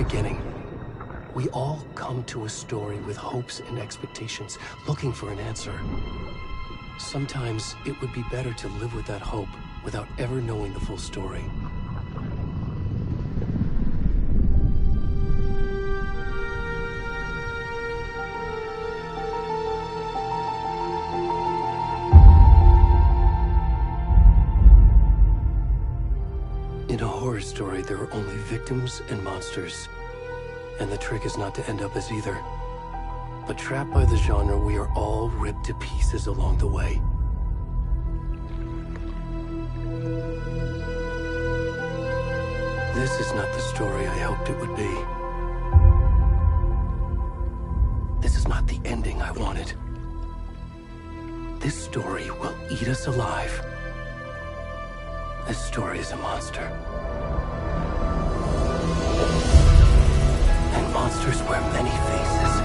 beginning. We all come to a story with hopes and expectations, looking for an answer. Sometimes it would be better to live with that hope without ever knowing the full story. In a horror story, there are only victims and monsters. And the trick is not to end up as either. But trapped by the genre, we are all ripped to pieces along the way. This is not the story I hoped it would be. This is not the ending I wanted. This story will eat us alive. This story is a monster. And monsters wear many faces.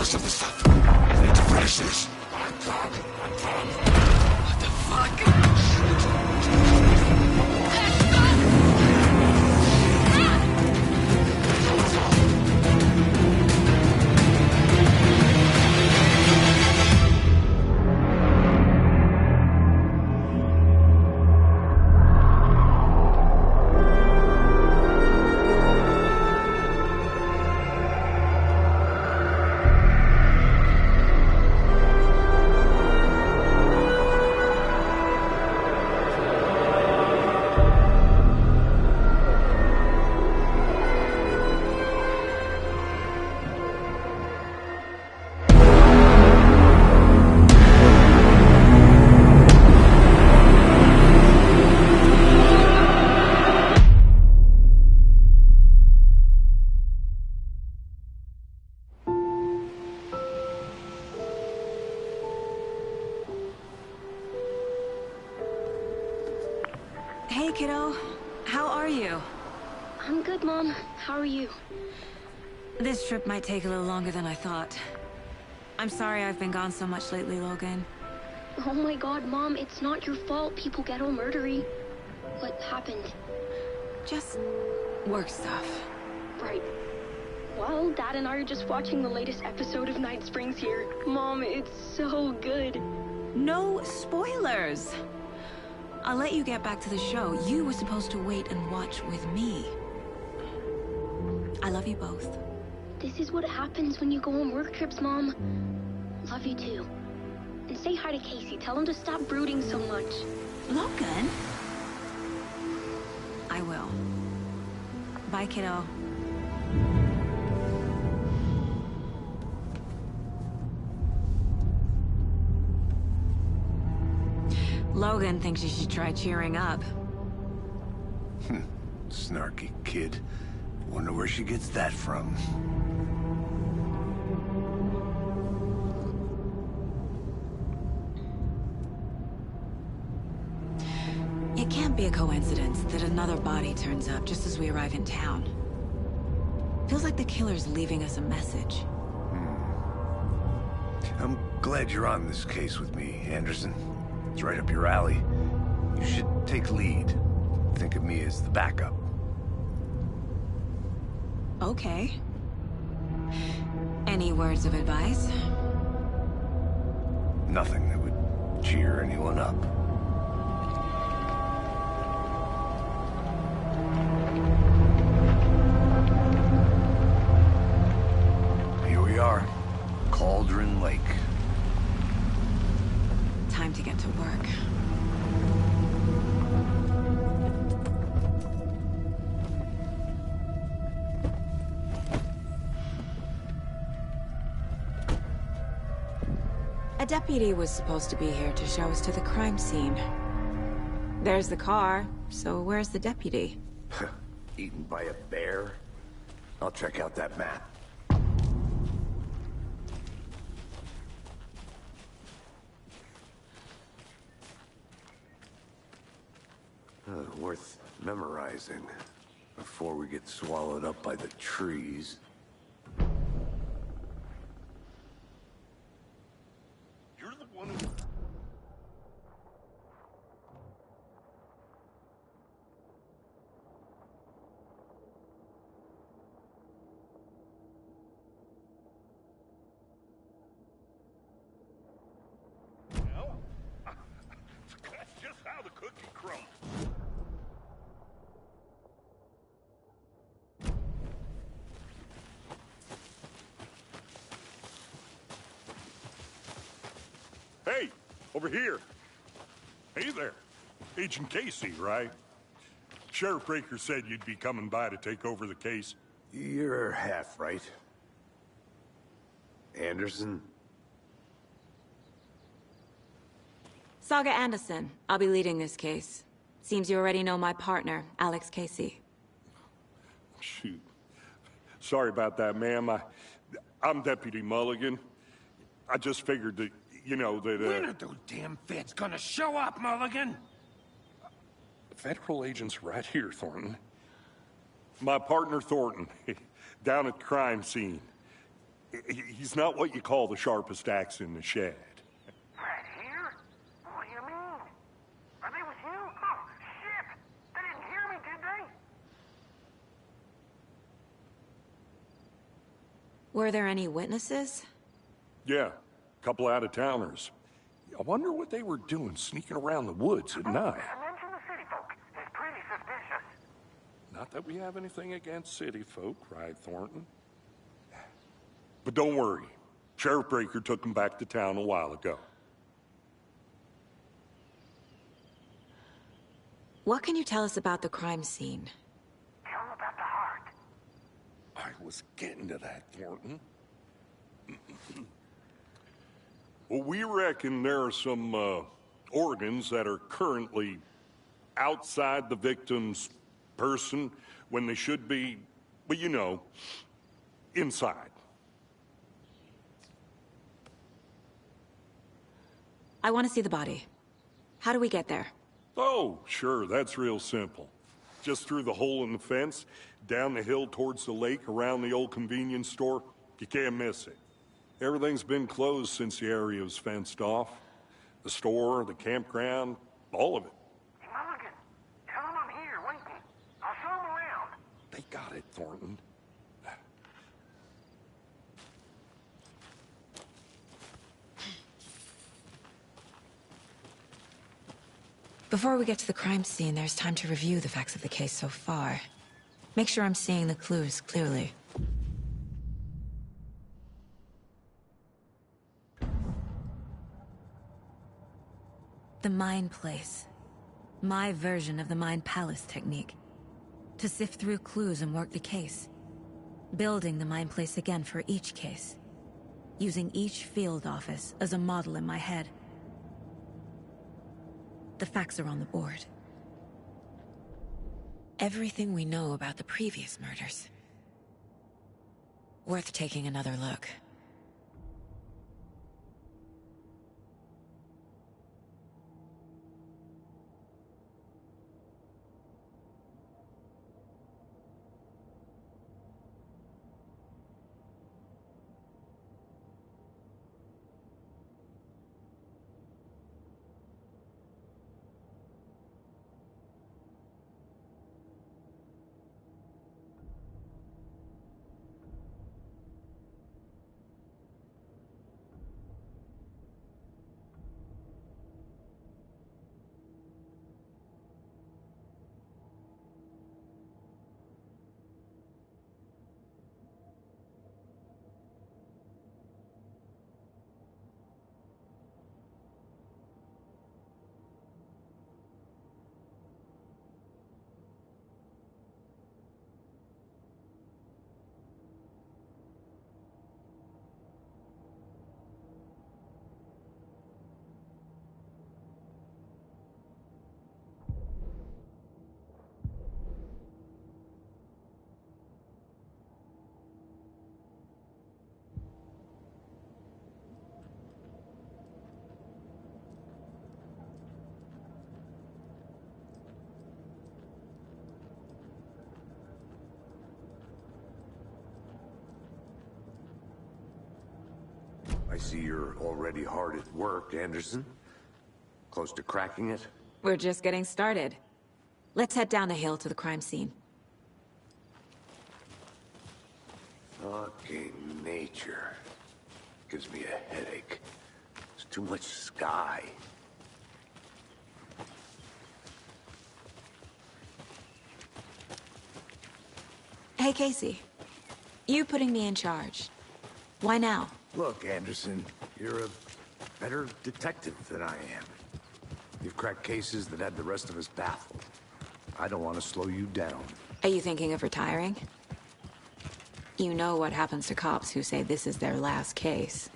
rest of the stuff. I need to finish this. What the fuck? Hey, kiddo. How are you? I'm good, Mom. How are you? This trip might take a little longer than I thought. I'm sorry I've been gone so much lately, Logan. Oh my god, Mom, it's not your fault people get all murdery. What happened? Just work stuff. Right. Well, Dad and I are just watching the latest episode of Night Springs here. Mom, it's so good. No spoilers! I'll let you get back to the show. You were supposed to wait and watch with me. I love you both. This is what happens when you go on work trips, Mom. Love you too. And say hi to Casey. Tell him to stop brooding so much. Logan? I will. Bye, kiddo. Logan thinks you should try cheering up. Snarky kid. Wonder where she gets that from. It can't be a coincidence that another body turns up just as we arrive in town. Feels like the killer's leaving us a message. I'm glad you're on this case with me, Anderson. It's right up your alley. You should take lead. Think of me as the backup. Okay. Any words of advice? Nothing that would cheer anyone up. Here we are. Cauldron Lake. Time to get to work. A deputy was supposed to be here to show us to the crime scene. There's the car, so where's the deputy? Eaten by a bear? I'll check out that map. Worth memorizing before we get swallowed up by the trees. You're the one who... Well, that's just how the cookie crumbles. Hey, over here. Hey there. Agent Casey, right? Sheriff Breaker said you'd be coming by to take over the case. You're half right. Anderson? Saga Anderson. I'll be leading this case. Seems you already know my partner, Alex Casey. Shoot. Sorry about that, ma'am. I'm Deputy Mulligan. I just figured that, you know, that, When are those damn feds gonna show up, Mulligan? Federal agents right here, Thornton. My partner, Thornton, down at the crime scene. He's not what you call the sharpest axe in the shed. Right here? What do you mean? Are they with you? Oh, shit! They didn't hear me, did they? Were there any witnesses? Yeah, a couple out-of-towners. I wonder what they were doing sneaking around the woods at night. Mention the city folk. It's pretty suspicious. Not that we have anything against city folk, right, Thornton? But don't worry. Sheriff Breaker took them back to town a while ago. What can you tell us about the crime scene? Tell them about the heart. I was getting to that, Thornton. Well, we reckon there are some organs that are currently outside the victim's person when they should be, well, you know, inside. I want to see the body. How do we get there? Oh, sure, that's real simple. Just through the hole in the fence, down the hill towards the lake, around the old convenience store. You can't miss it. Everything's been closed since the area was fenced off. The store, the campground, all of it. Mulligan, tell them I'm here, waiting. I'll show them around. They got it, Thornton. Before we get to the crime scene, there's time to review the facts of the case so far. Make sure I'm seeing the clues clearly. The Mind Place. My version of the Mind Palace technique. To sift through clues and work the case. Building the Mind Place again for each case. Using each field office as a model in my head. The facts are on the board. Everything we know about the previous murders. Worth taking another look. I see you're already hard at work, Anderson. Close to cracking it? We're just getting started. Let's head down the hill to the crime scene. Fucking nature. Gives me a headache. There's too much sky. Hey, Casey. You putting me in charge. Why now? Look, Anderson, you're a better detective than I am. You've cracked cases that had the rest of us baffled. I don't want to slow you down. Are you thinking of retiring? You know what happens to cops who say this is their last case.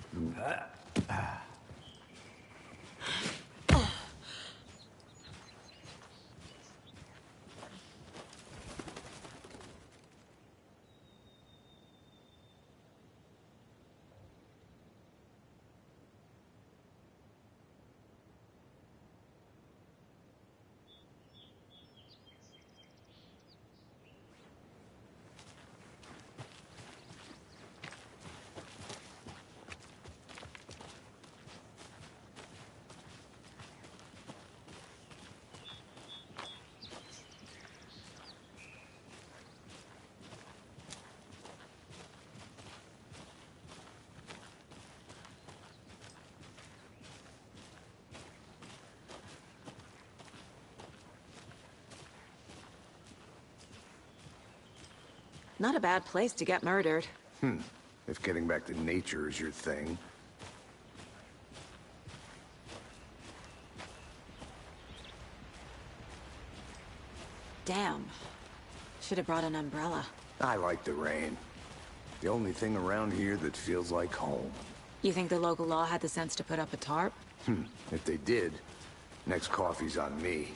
Not a bad place to get murdered. If getting back to nature is your thing. Damn. Should have brought an umbrella. I like the rain. The only thing around here that feels like home. You think the local law had the sense to put up a tarp? If they did, next coffee's on me.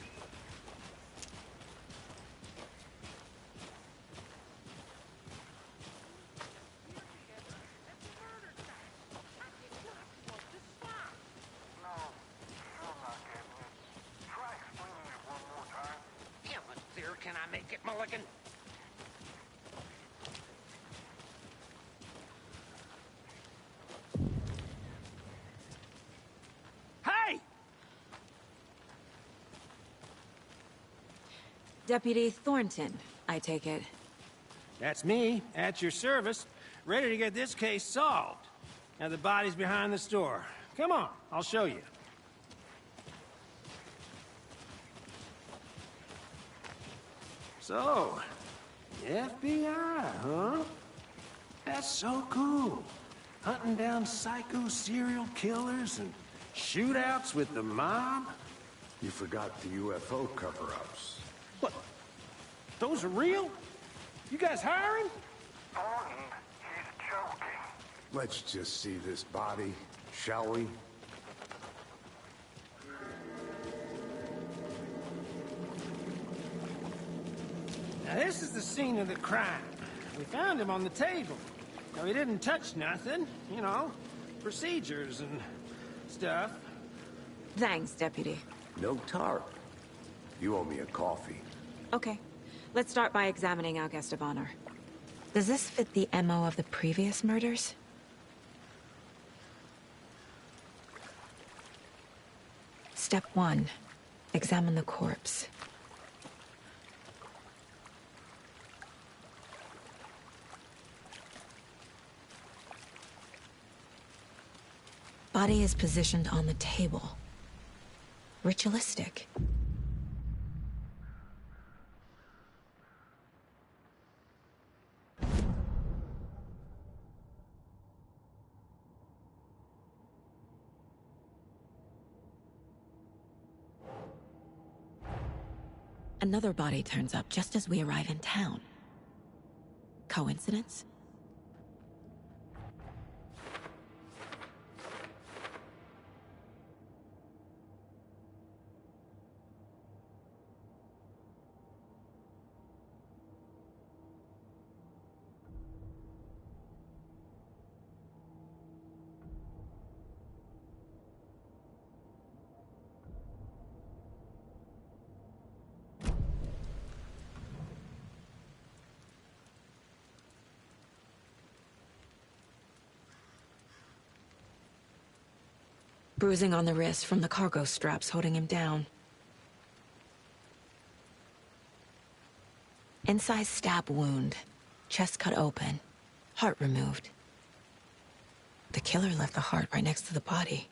Can I make it, Mulligan? Hey! Deputy Thornton, I take it. That's me, at your service, ready to get this case solved. Now the body's behind the store. Come on, I'll show you. So, FBI, huh? That's so cool. Hunting down psycho serial killers and shootouts with the mob? You forgot the UFO cover-ups. What? Those are real? You guys hiring? Thornton, he's joking. Let's just see this body, shall we? Now this is the scene of the crime. We found him on the table. Now he didn't touch nothing, you know, procedures and stuff. Thanks, Deputy. No tarp. You owe me a coffee. Okay. Let's start by examining our guest of honor. Does this fit the MO of the previous murders? Step 1. Examine the corpse. Body is positioned on the table. Ritualistic. Another body turns up just as we arrive in town. Coincidence? Bruising on the wrist from the cargo straps holding him down. Incised stab wound. Chest cut open. Heart removed. The killer left the heart right next to the body.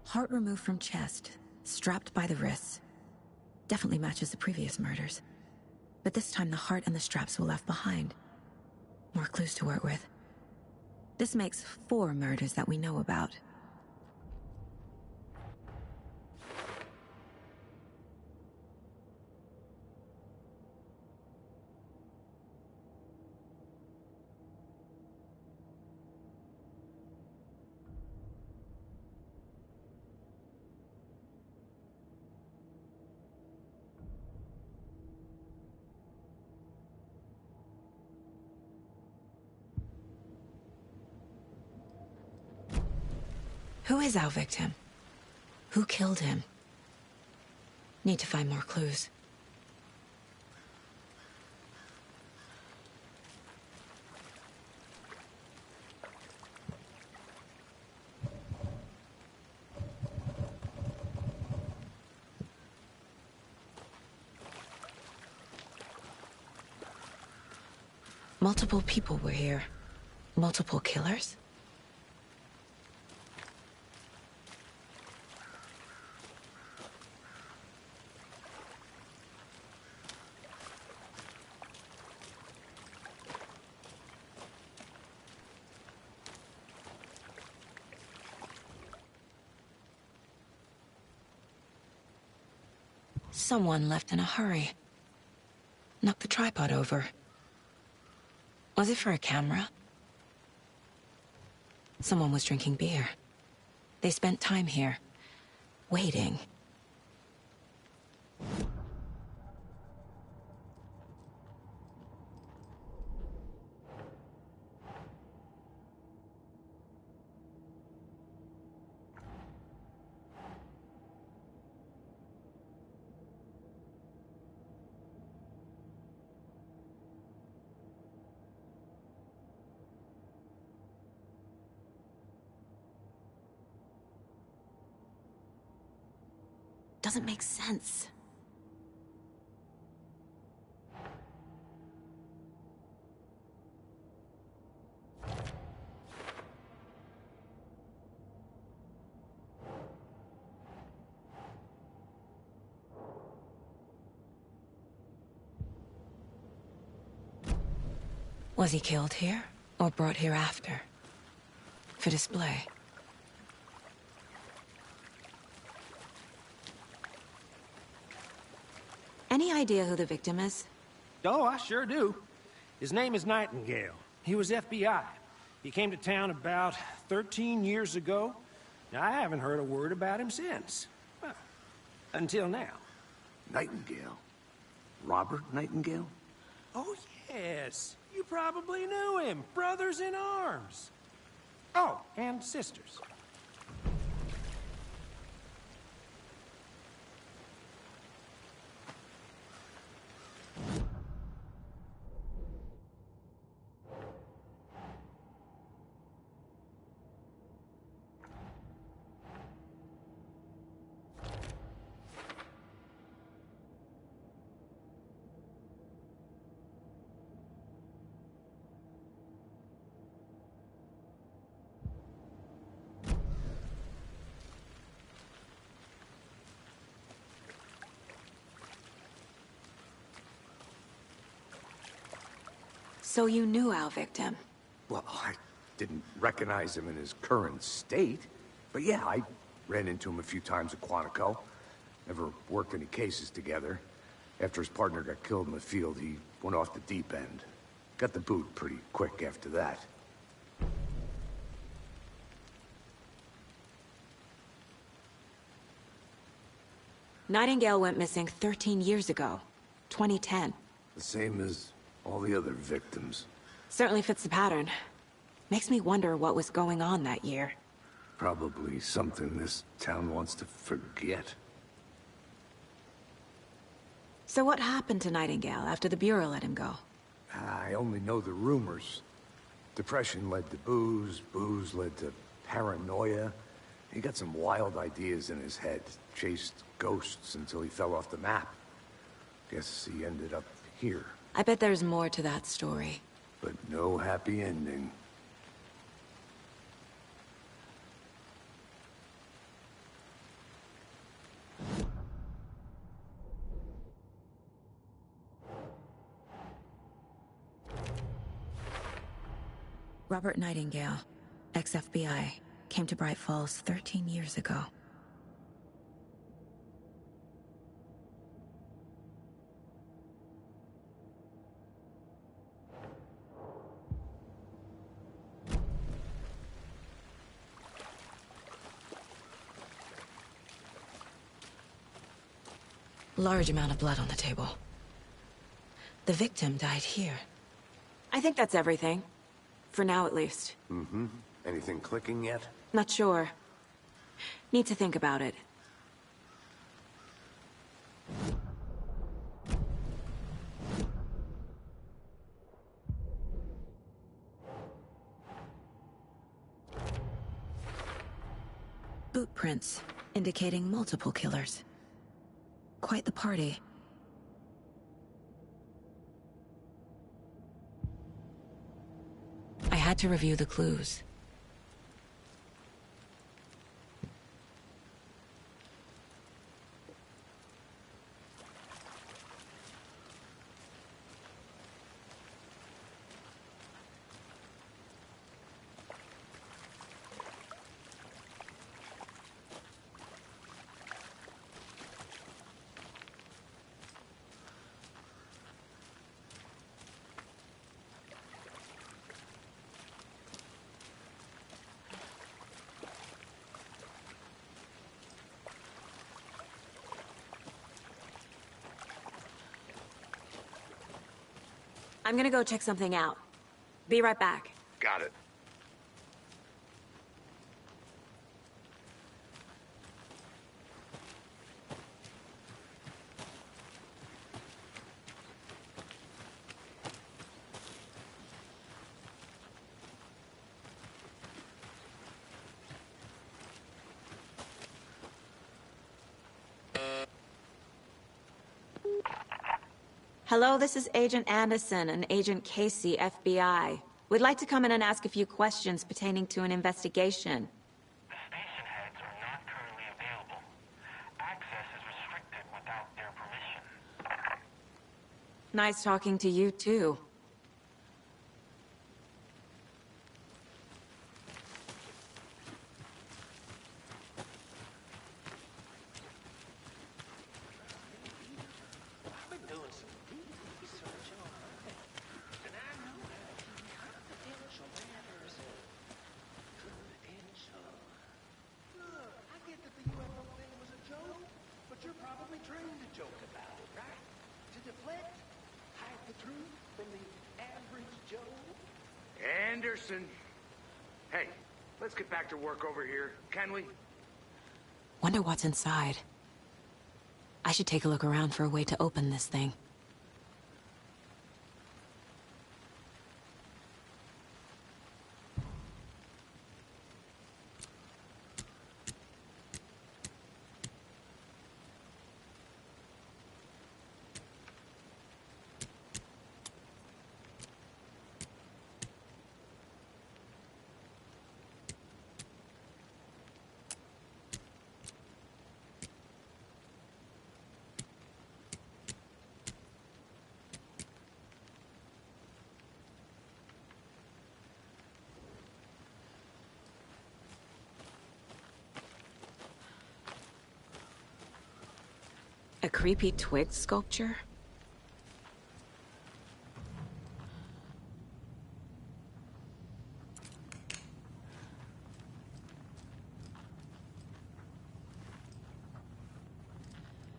Heart removed from chest, strapped by the wrists. Definitely matches the previous murders. But this time the heart and the straps were left behind. More clues to work with. This makes 4 murders that we know about. Who is our victim? Who killed him? Need to find more clues. Multiple people were here. Multiple killers? Someone left in a hurry. Knocked the tripod over. Was it for a camera? Someone was drinking beer. They spent time here, waiting. Doesn't make sense. Was he killed here, or brought here after? For display? Any idea who the victim is? Oh, I sure do. His name is Nightingale. He was FBI. He came to town about 13 years ago. Now, I haven't heard a word about him since. Well, until now. Nightingale? Robert Nightingale? Oh, yes. You probably knew him. Brothers in arms. Oh, and sisters. So you knew our victim? Well, I didn't recognize him in his current state. But yeah, I ran into him a few times at Quantico. Never worked any cases together. After his partner got killed in the field, he went off the deep end. Got the boot pretty quick after that. Nightingale went missing 13 years ago. 2010. The same as all the other victims. Certainly fits the pattern. Makes me wonder what was going on that year. Probably something this town wants to forget. So what happened to Nightingale after the Bureau let him go? I only know the rumors. Depression led to booze, booze led to paranoia. He got some wild ideas in his head, chased ghosts until he fell off the map. Guess he ended up here. I bet there's more to that story. But no happy ending. Robert Nightingale, ex-FBI, came to Bright Falls 13 years ago. Large amount of blood on the table. The victim died here. I think that's everything. For now, at least. Mm-hmm. Anything clicking yet? Not sure. Need to think about it. Boot prints, indicating multiple killers. Quite the party. like to review the clues. I'm gonna go check something out. Be right back. Got it. Hello, this is Agent Anderson and Agent Casey, FBI. We'd like to come in and ask a few questions pertaining to an investigation. The station heads are not currently available. Access is restricted without their permission. Nice talking to you, too. I've been doing some research on it, and I know that confidential matters are confidential. Look, I get that the UFO thing was a joke, but you're probably trained to joke about it, right? To deflect, hide the truth from the average Joe. Anderson. Hey, let's get back to work over here, can we? Wonder what's inside. I should take a look around for a way to open this thing. A creepy twig sculpture?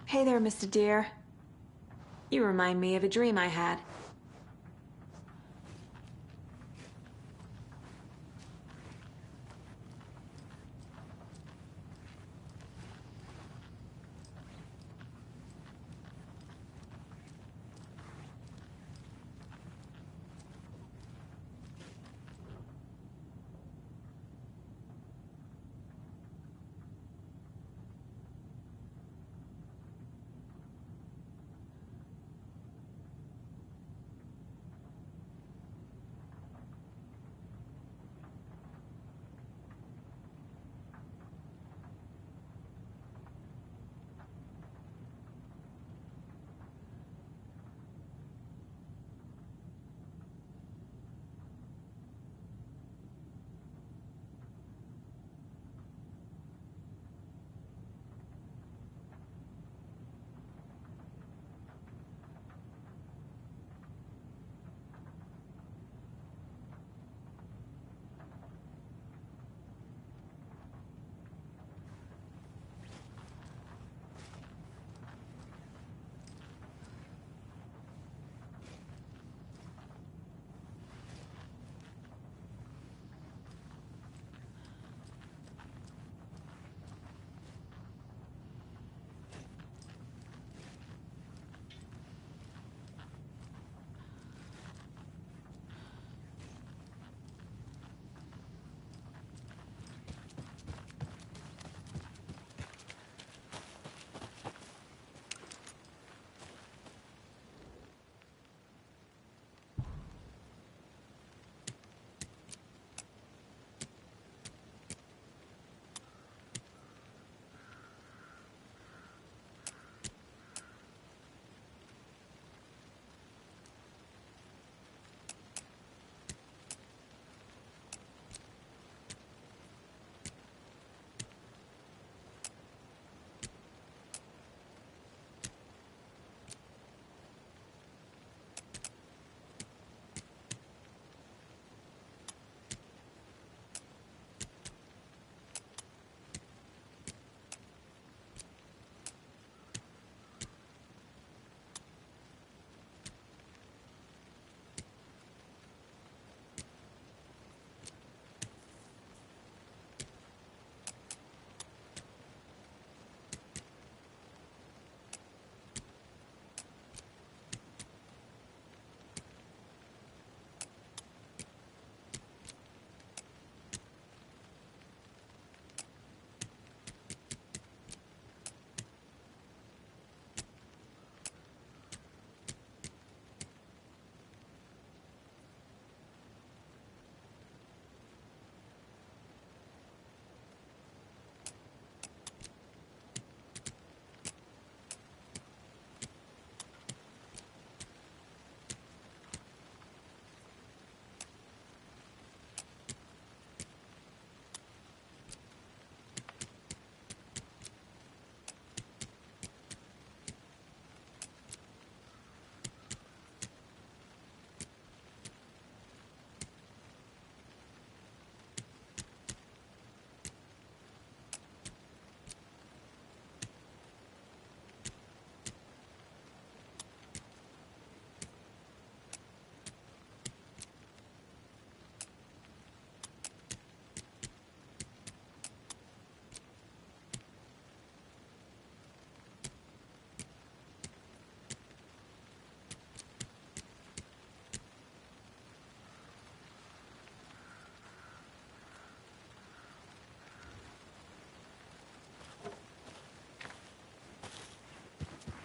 Hey there, Mr. Deer. You remind me of a dream I had.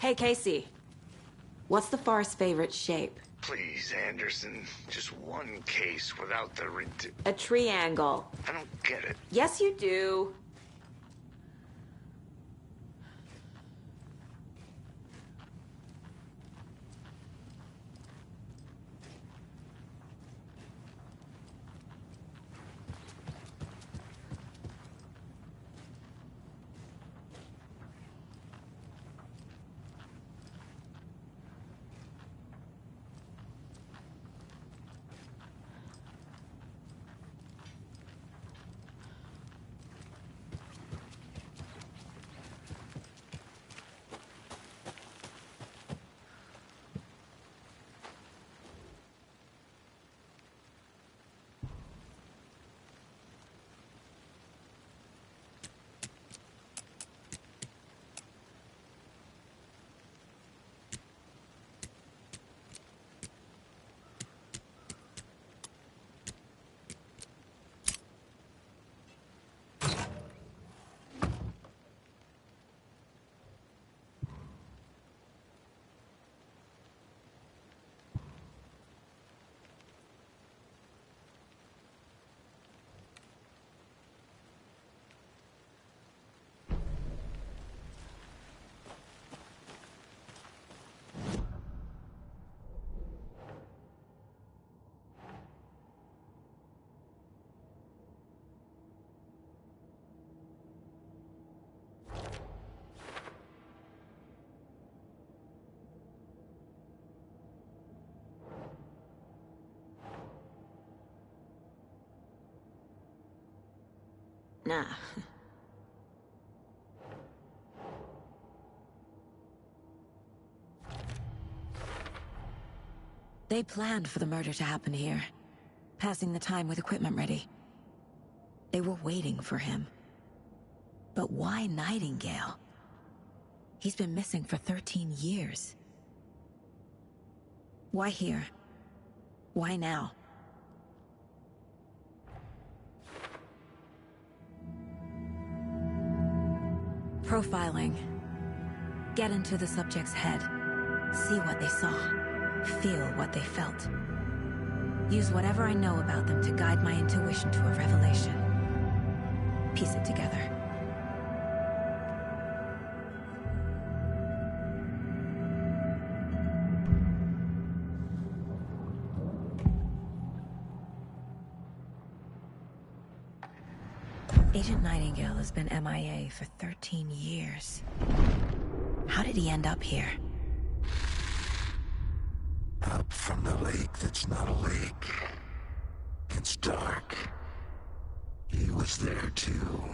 Hey, Casey. What's the far's favorite shape? Please, Anderson. Just one case without the A triangle. I don't get it. Yes, you do. Nah. They planned for the murder to happen here, passing the time with equipment ready. They were waiting for him. But why Nightingale? He's been missing for 13 years. Why here? Why now? Profiling. Get into the subject's head. See what they saw. Feel what they felt. Use whatever I know about them to guide my intuition to a revelation. Piece it together. Agent Nightingale has been MIA for 13 years. How did he end up here? Up from the lake that's not a lake. It's dark. He was there too.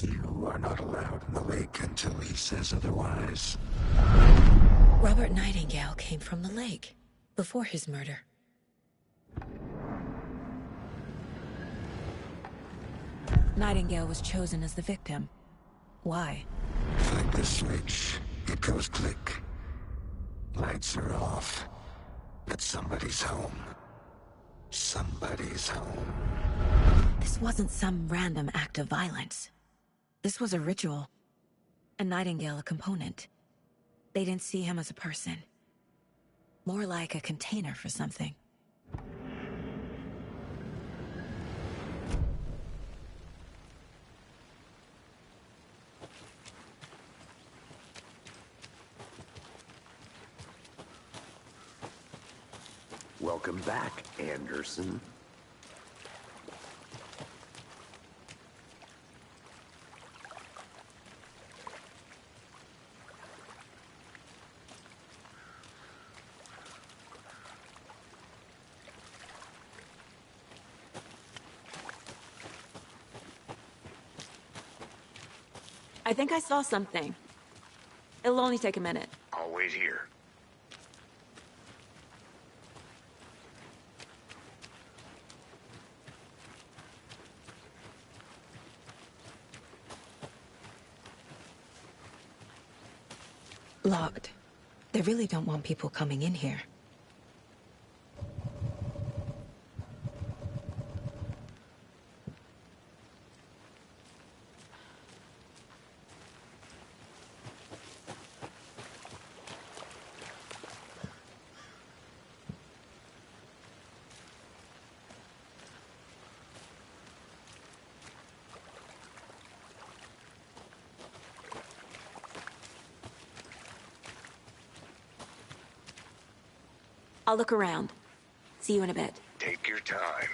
You are not allowed in the lake until he says otherwise. Robert Nightingale came from the lake, before his murder. Nightingale was chosen as the victim. Why? Flick the switch, it goes click. Lights are off. But somebody's home. Somebody's home. This wasn't some random act of violence. This was a ritual. And Nightingale a component. They didn't see him as a person. More like a container for something. Welcome back, Anderson. I think I saw something. It'll only take a minute. I'll wait here. Locked. They really don't want people coming in here. I'll look around. See you in a bit. Take your time.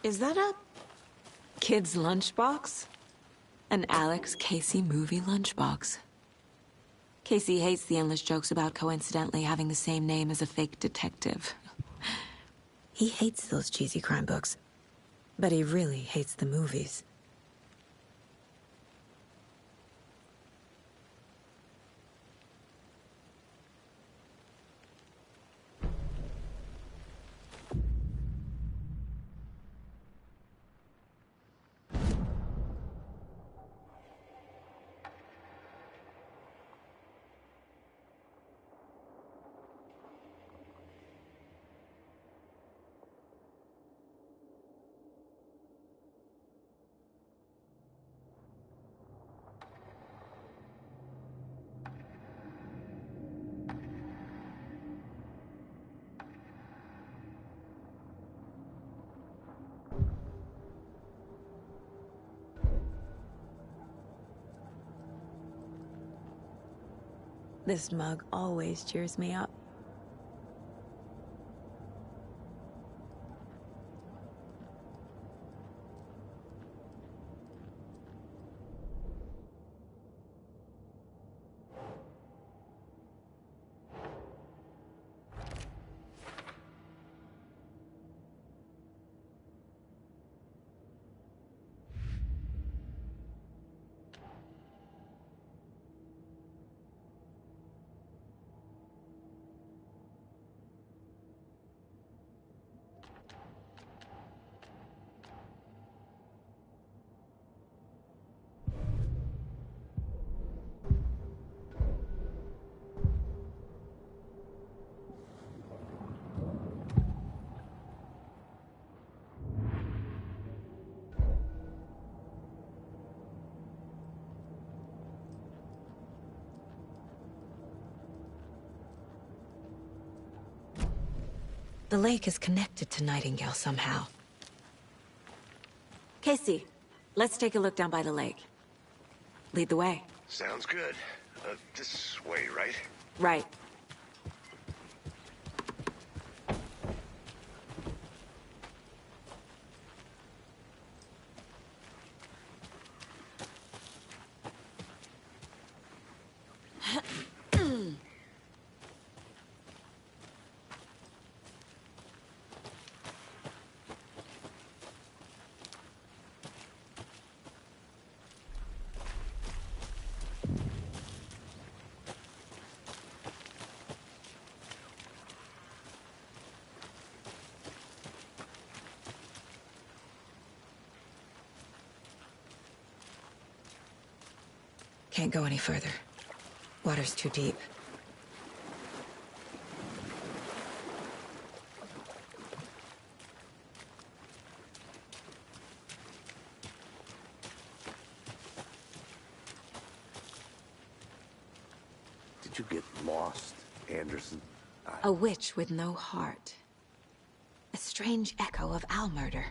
Is that a kid's lunchbox? An Alex Casey movie lunchbox. Casey hates the endless jokes about coincidentally having the same name as a fake detective. He hates those cheesy crime books, but he really hates the movies. This mug always cheers me up. The lake is connected to Nightingale somehow. Casey, let's take a look down by the lake. Lead the way. Sounds good. This way, right? Right. Can't go any further. Water's too deep. Did you get lost, Anderson? A witch with no heart. A strange echo of Al murder.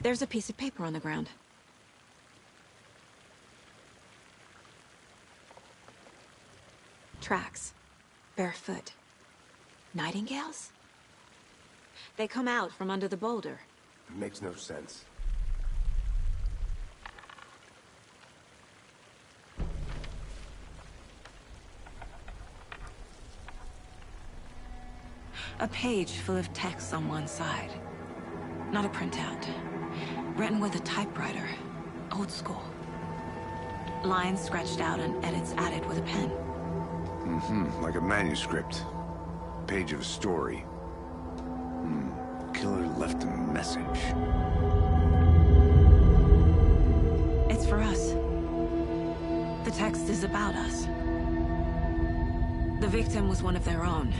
There's a piece of paper on the ground. Tracks. Barefoot. Nightingales? They come out from under the boulder. It makes no sense. A page full of text on one side. Not a printout. Written with a typewriter. Old school. Lines scratched out and edits added with a pen. Like a manuscript. Page of a story. Killer left a message. It's for us. The text is about us. The victim was one of their own.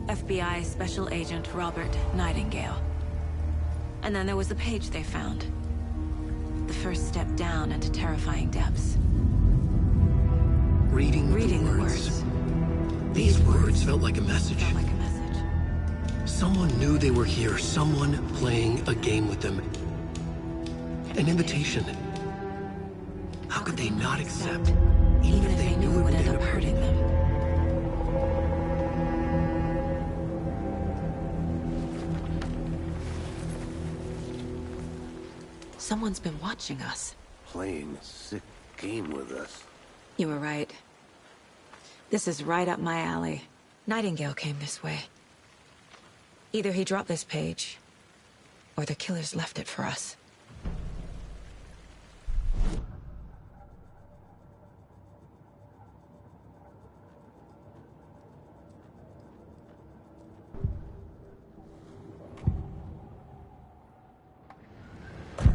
FBI Special Agent Robert Nightingale. And then there was the page they found. The first step down into terrifying depths. Reading the words. These words felt like a message. Someone knew they were here. Someone playing a game with them. An invitation. How could they not accept, even if they knew it would end up hurting them? Someone's been watching us. Playing a sick game with us. You were right. This is right up my alley. Nightingale came this way. Either he dropped this page, or the killers left it for us.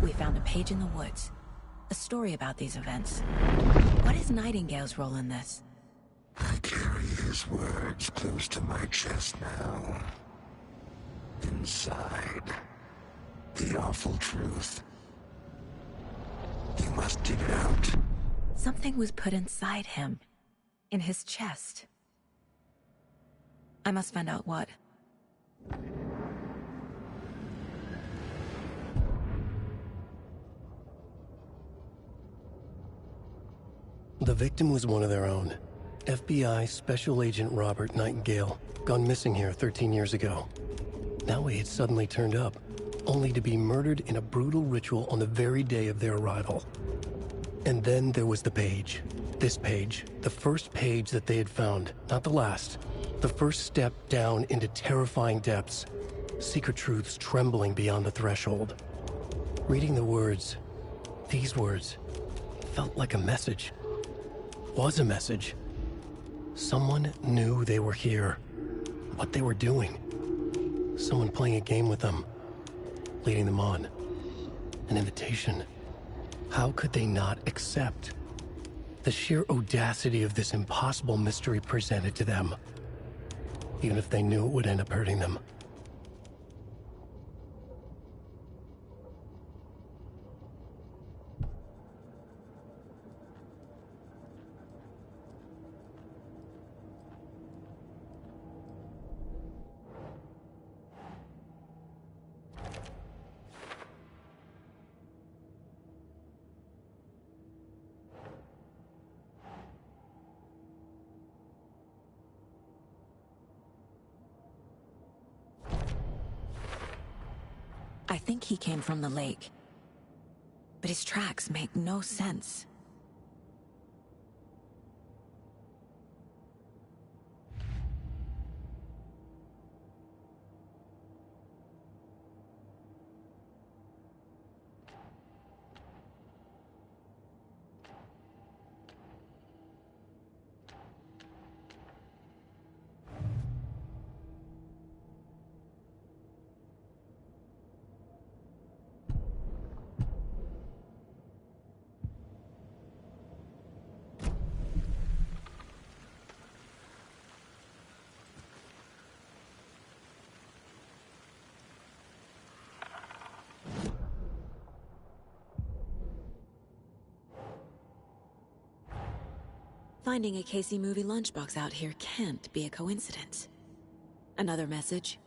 We found a page in the woods. A story about these events. What is Nightingale's role in this? I carry his words close to my chest now. Inside, the awful truth. You must dig it out. Something was put inside him. In his chest. I must find out what. The victim was one of their own. FBI Special Agent Robert Nightingale, gone missing here 13 years ago. Now he had suddenly turned up, only to be murdered in a brutal ritual on the very day of their arrival. And then there was the page. This page, the first page that they had found, not the last. The first step down into terrifying depths, secret truths trembling beyond the threshold. Reading the words, these words, felt like a message. Was a message. Someone knew they were here, what they were doing. Someone playing a game with them, leading them on. An invitation. How could they not accept? The sheer audacity of this impossible mystery presented to them, even if they knew it would end up hurting them. I think he came from the lake. But his tracks make no sense. Finding a Casey movie lunchbox out here can't be a coincidence. Another message?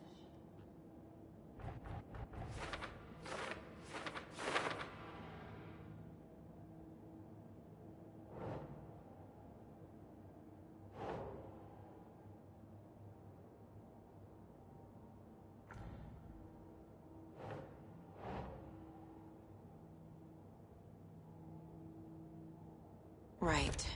Right.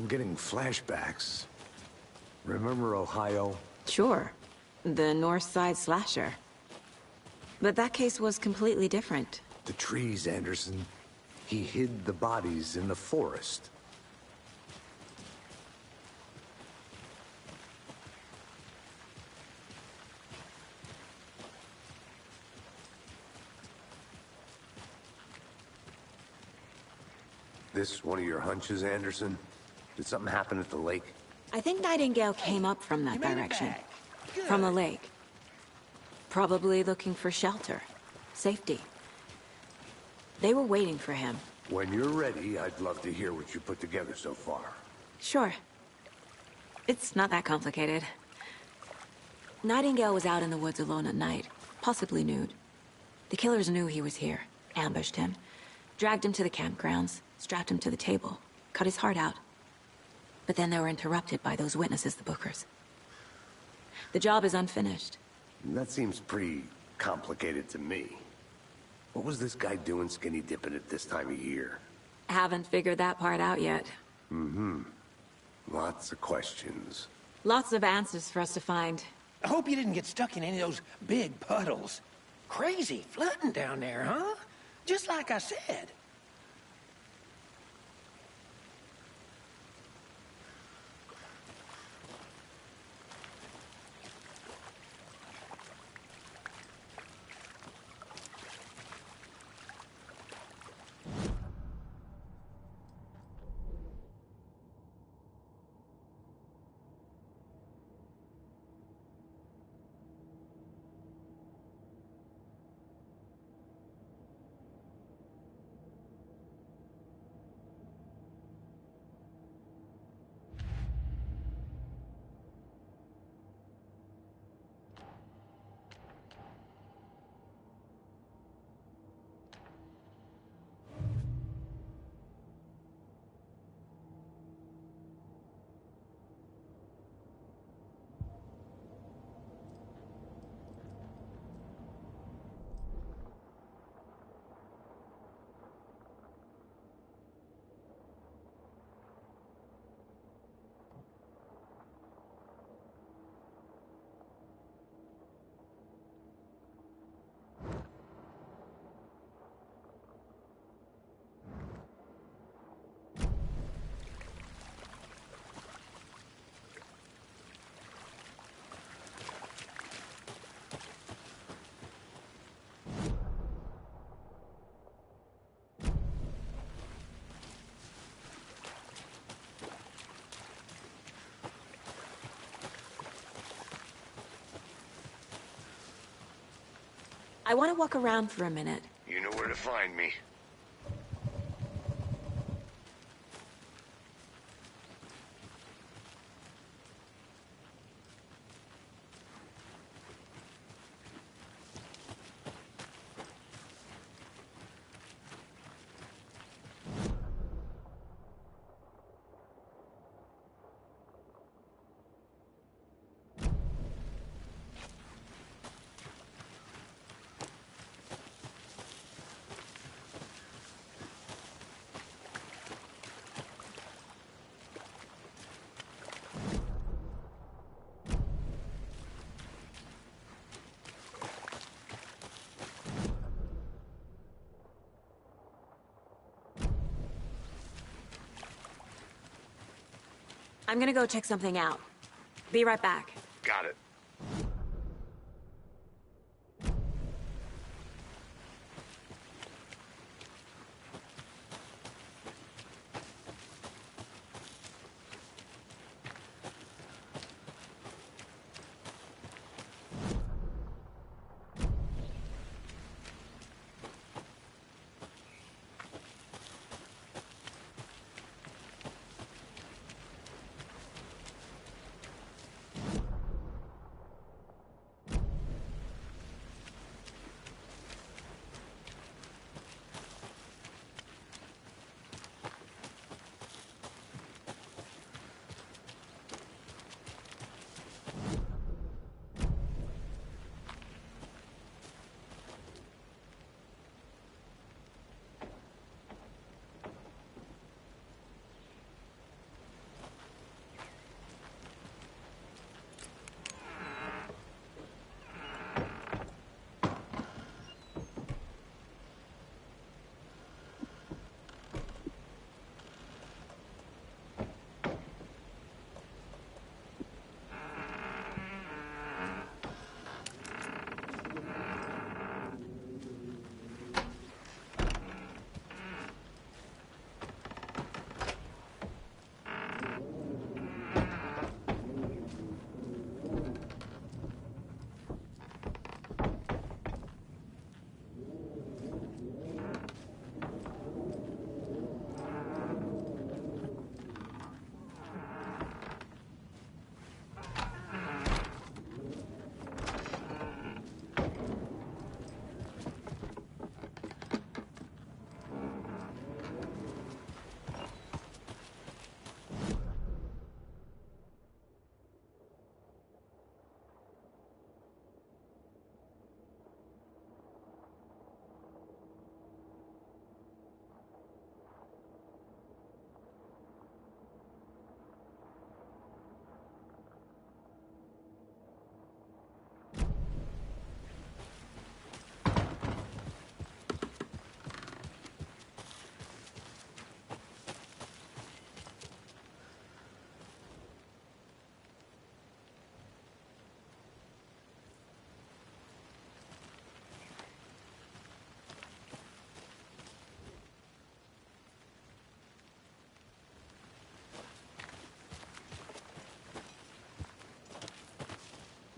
I'm getting flashbacks. Remember Ohio? Sure. The North Side slasher. But that case was completely different. The trees, Anderson. He hid the bodies in the forest. This one of your hunches, Anderson? Did something happen at the lake? I think Nightingale came up from that You made it direction. back. Good. From the lake. Probably looking for shelter. Safety. They were waiting for him. When you're ready, I'd love to hear what you put together so far. Sure. It's not that complicated. Nightingale was out in the woods alone at night, possibly nude. The killers knew he was here, ambushed him, dragged him to the campgrounds, strapped him to the table, cut his heart out. But then they were interrupted by those witnesses, the Bookers. The job is unfinished. That seems pretty complicated to me. What was this guy doing skinny dipping at this time of year? Haven't figured that part out yet. Lots of questions. Lots of answers for us to find. I hope you didn't get stuck in any of those big puddles. Crazy flooding down there, huh? Just like I said. I want to walk around for a minute. You know where to find me. I'm gonna go check something out. Be right back. Got it.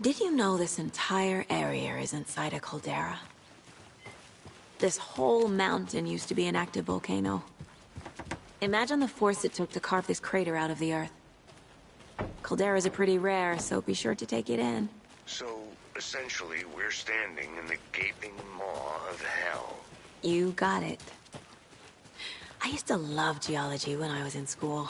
Did you know this entire area is inside a caldera? This whole mountain used to be an active volcano. Imagine the force it took to carve this crater out of the earth. Calderas are pretty rare, so be sure to take it in. So, essentially, we're standing in the gaping maw of hell. You got it. I used to love geology when I was in school.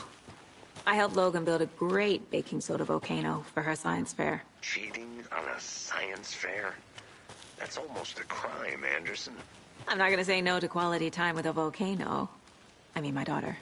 I helped Logan build a great baking soda volcano for her science fair. Cheating on a science fair? That's almost a crime, Anderson. I'm not gonna say no to quality time with a volcano. I mean, my daughter.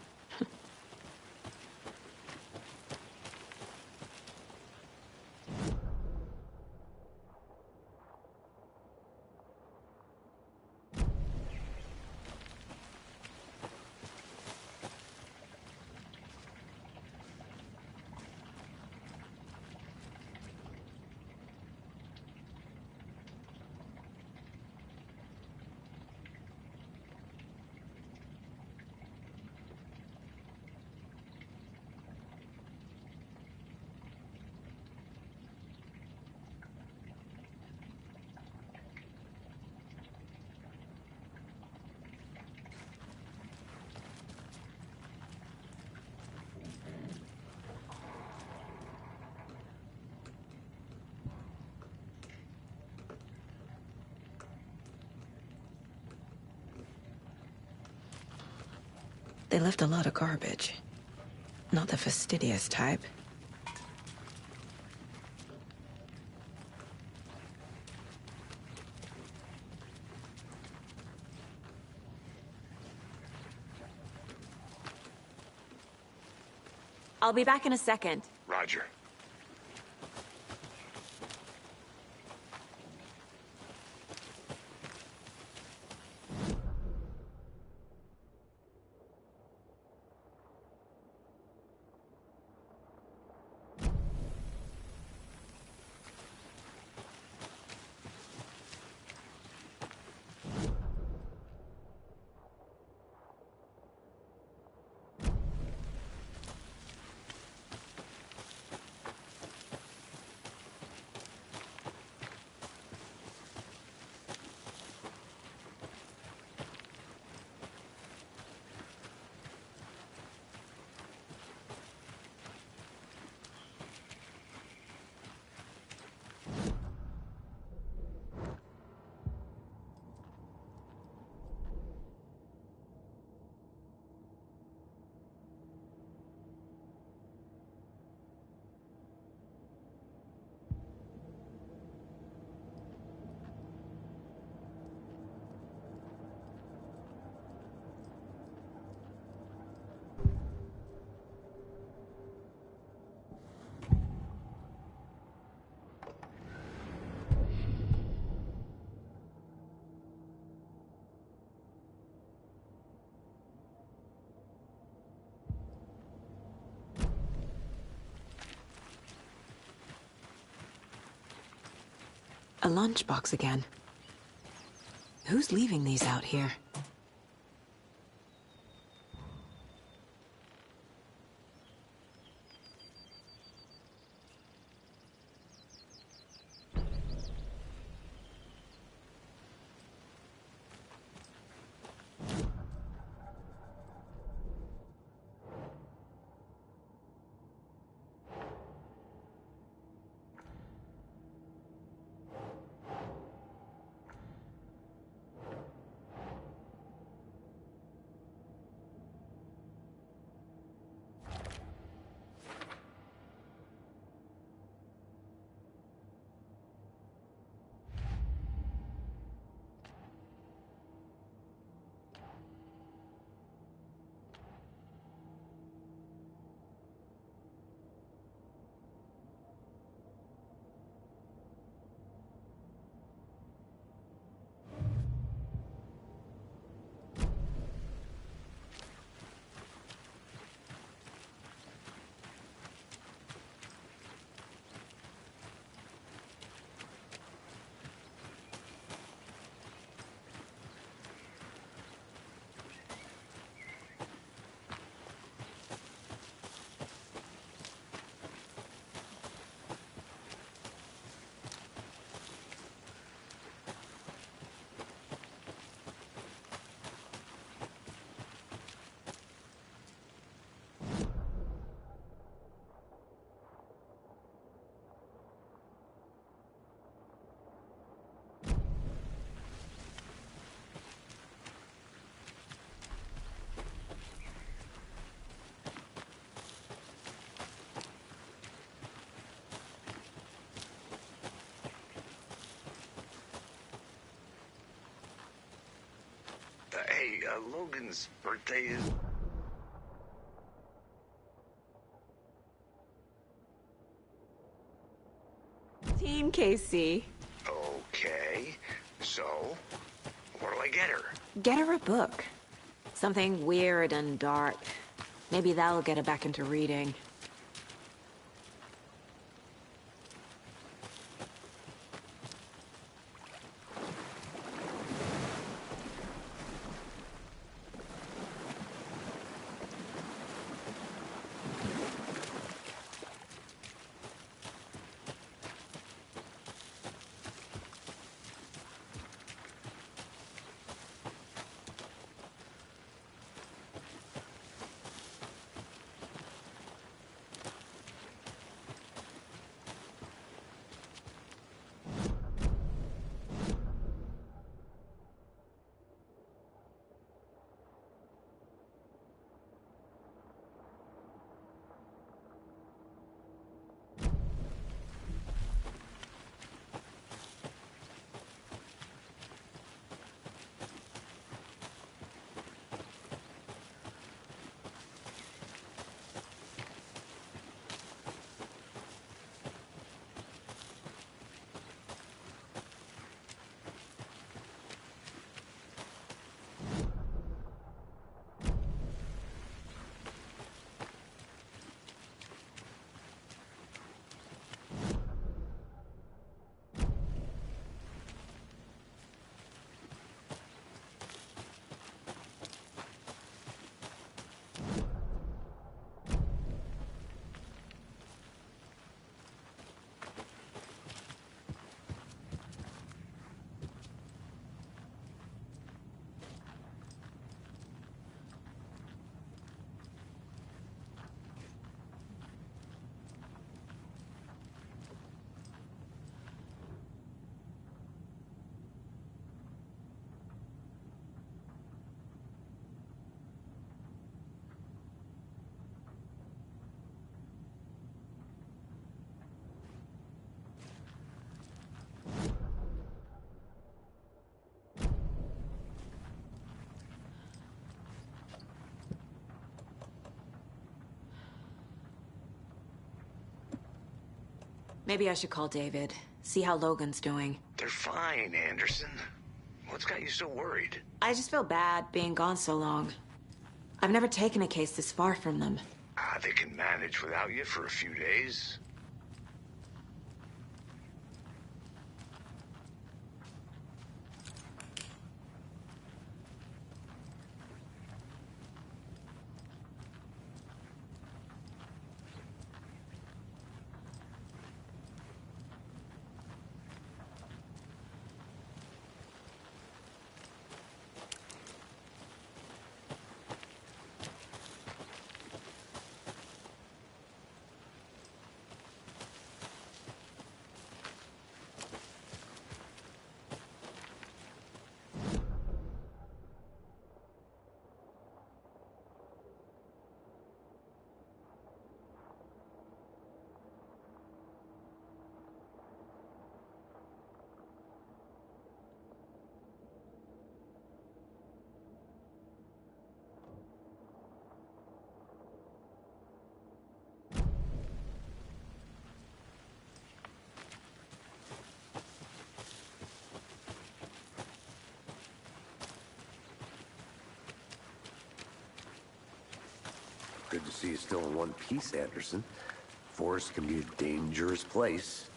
They left a lot of garbage. Not the fastidious type. I'll be back in a second. Roger. A lunchbox again. Who's leaving these out here? Logan's birthday is... Team Casey. Okay, so what'll I get her? Get her a book. Something weird and dark. Maybe that'll get her back into reading. Maybe I should call David, see how Logan's doing. They're fine, Anderson. What's got you so worried? I just feel bad being gone so long. I've never taken a case this far from them. They can manage without you for a few days. Good to see you still in one piece, Anderson. Forest can be a dangerous place.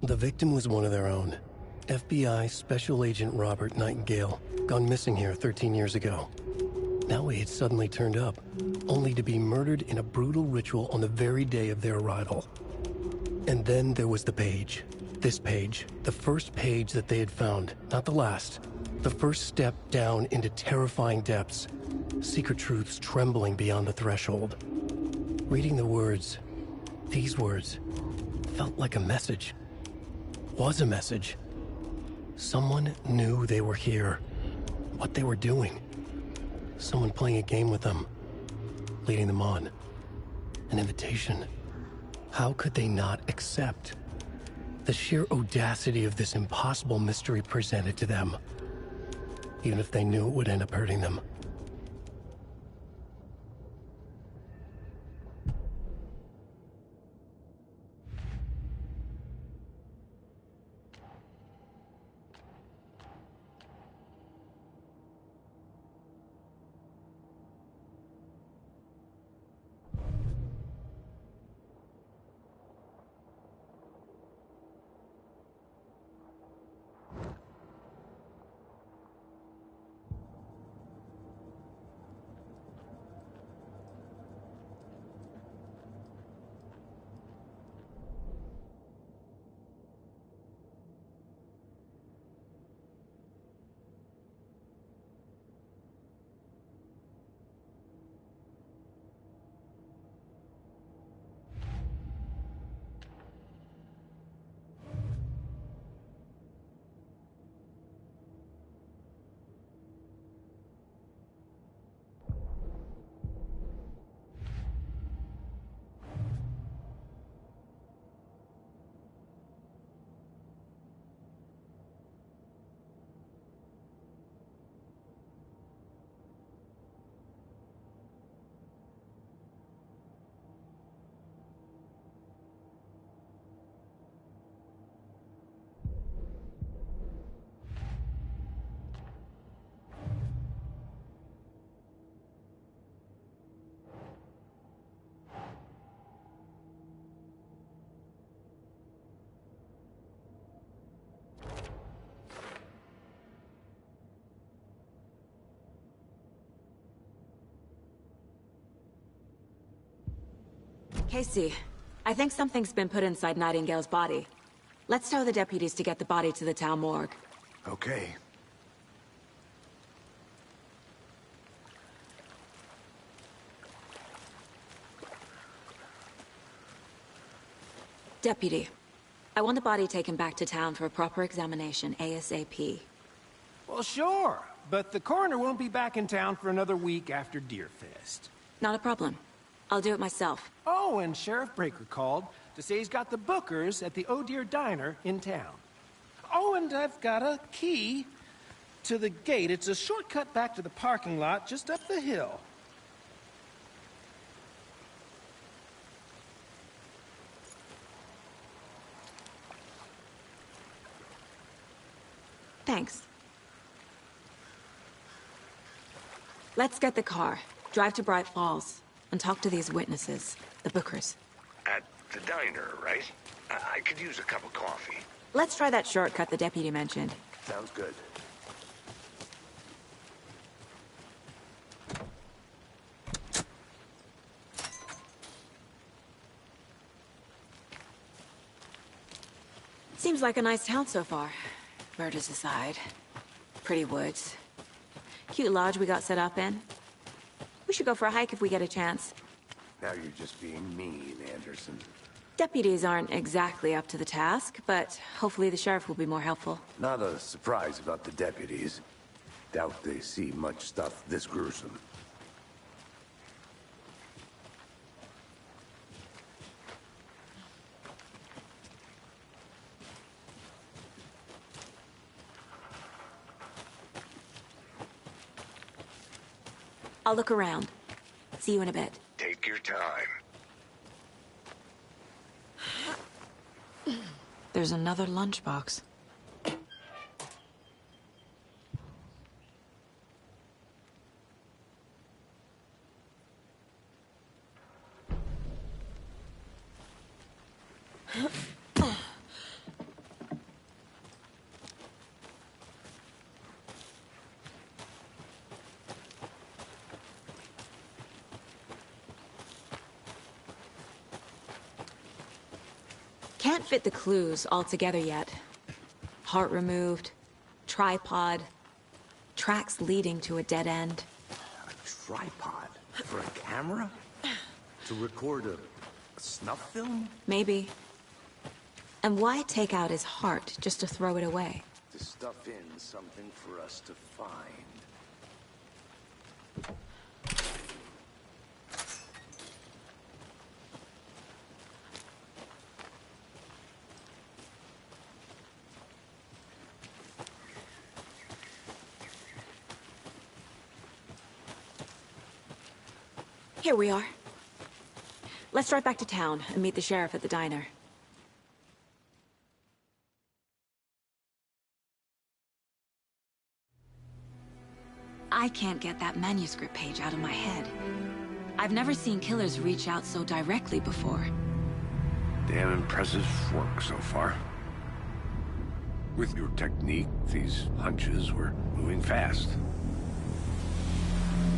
The victim was one of their own. FBI Special Agent Robert Nightingale, gone missing here 13 years ago. Now he had suddenly turned up, only to be murdered in a brutal ritual on the very day of their arrival. And then there was the page. This page, the first page that they had found, not the last. The first step down into terrifying depths. Secret truths trembling beyond the threshold. Reading the words, these words, felt like a message. was a message. Someone knew they were here, what they were doing. Someone playing a game with them, leading them on. An invitation. How could they not accept? The sheer audacity of this impossible mystery presented to them, even if they knew it would end up hurting them. Casey, I think something's been put inside Nightingale's body. Let's tell the deputies to get the body to the town morgue. Okay. Deputy, I want the body taken back to town for a proper examination, ASAP. Well, sure, but the coroner won't be back in town for another week after Deerfest. Not a problem. I'll do it myself. Oh, and Sheriff Breaker called to say he's got the Bookers at the Oh Dear Diner in town. Oh, and I've got a key to the gate. It's a shortcut back to the parking lot just up the hill. Thanks. Let's get the car, drive to Bright Falls, and talk to these witnesses, the Bookers. At the diner, right? I could use a cup of coffee. Let's try that shortcut the deputy mentioned. Sounds good. Seems like a nice town so far. Murders aside. Pretty woods. Cute lodge we got set up in. We should go for a hike if we get a chance. Now you're just being mean, Anderson. Deputies aren't exactly up to the task, but hopefully the sheriff will be more helpful. Not a surprise about the deputies. Doubt they see much stuff this gruesome. I'll look around. See you in a bit. Take your time. There's another lunchbox. Can't fit the clues all together yet. Heart removed, tripod, tracks leading to a dead end. A tripod? For a camera? To record a snuff film? Maybe. And why take out his heart just to throw it away? To stuff in something for us to find. Here we are. Let's drive back to town and meet the sheriff at the diner. I can't get that manuscript page out of my head. I've never seen killers reach out so directly before. Damn impressive work so far. With your technique, these hunches were moving fast.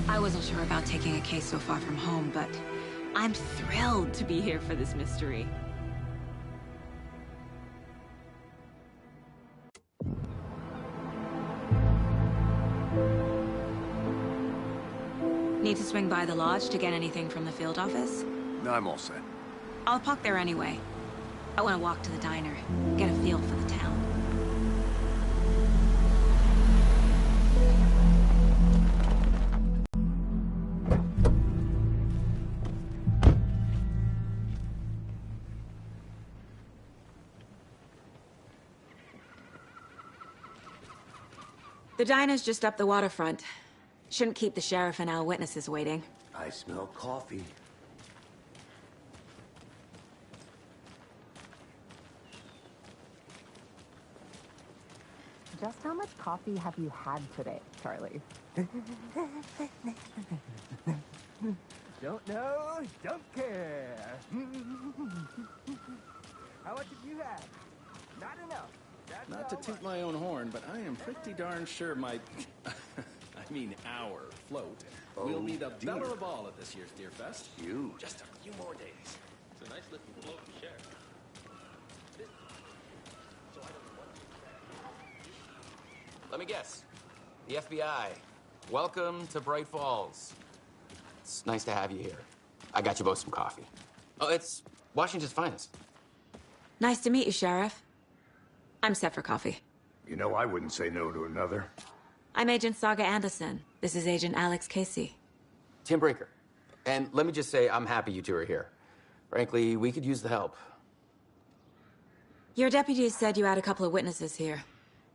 I wasn't sure about taking a case so far from home, but I'm thrilled to be here for this mystery. Need to swing by the lodge to get anything from the field office? No, I'm all set. I'll park there anyway. I want to walk to the diner, get a feel for the town. The diner's just up the waterfront. Shouldn't keep the sheriff and our witnesses waiting. I smell coffee. Just how much coffee have you had today, Charlie? Don't know, don't care. How much have you had? Not enough. That's Not to toot my own horn, but I am pretty darn sure my... I mean our float will be the belle of the ball at this year's Deer Fest. Huge. Just a few more days. It's a nice looking float to share. Let me guess. The FBI. Welcome to Bright Falls. It's nice to have you here. I got you both some coffee. Oh, it's Washington's finest. Nice to meet you, Sheriff. I'm set for coffee. You know, I wouldn't say no to another. I'm Agent Saga Anderson. This is Agent Alex Casey. Tim Breaker. And let me just say, I'm happy you two are here. Frankly, we could use the help. Your deputies said you had a couple of witnesses here.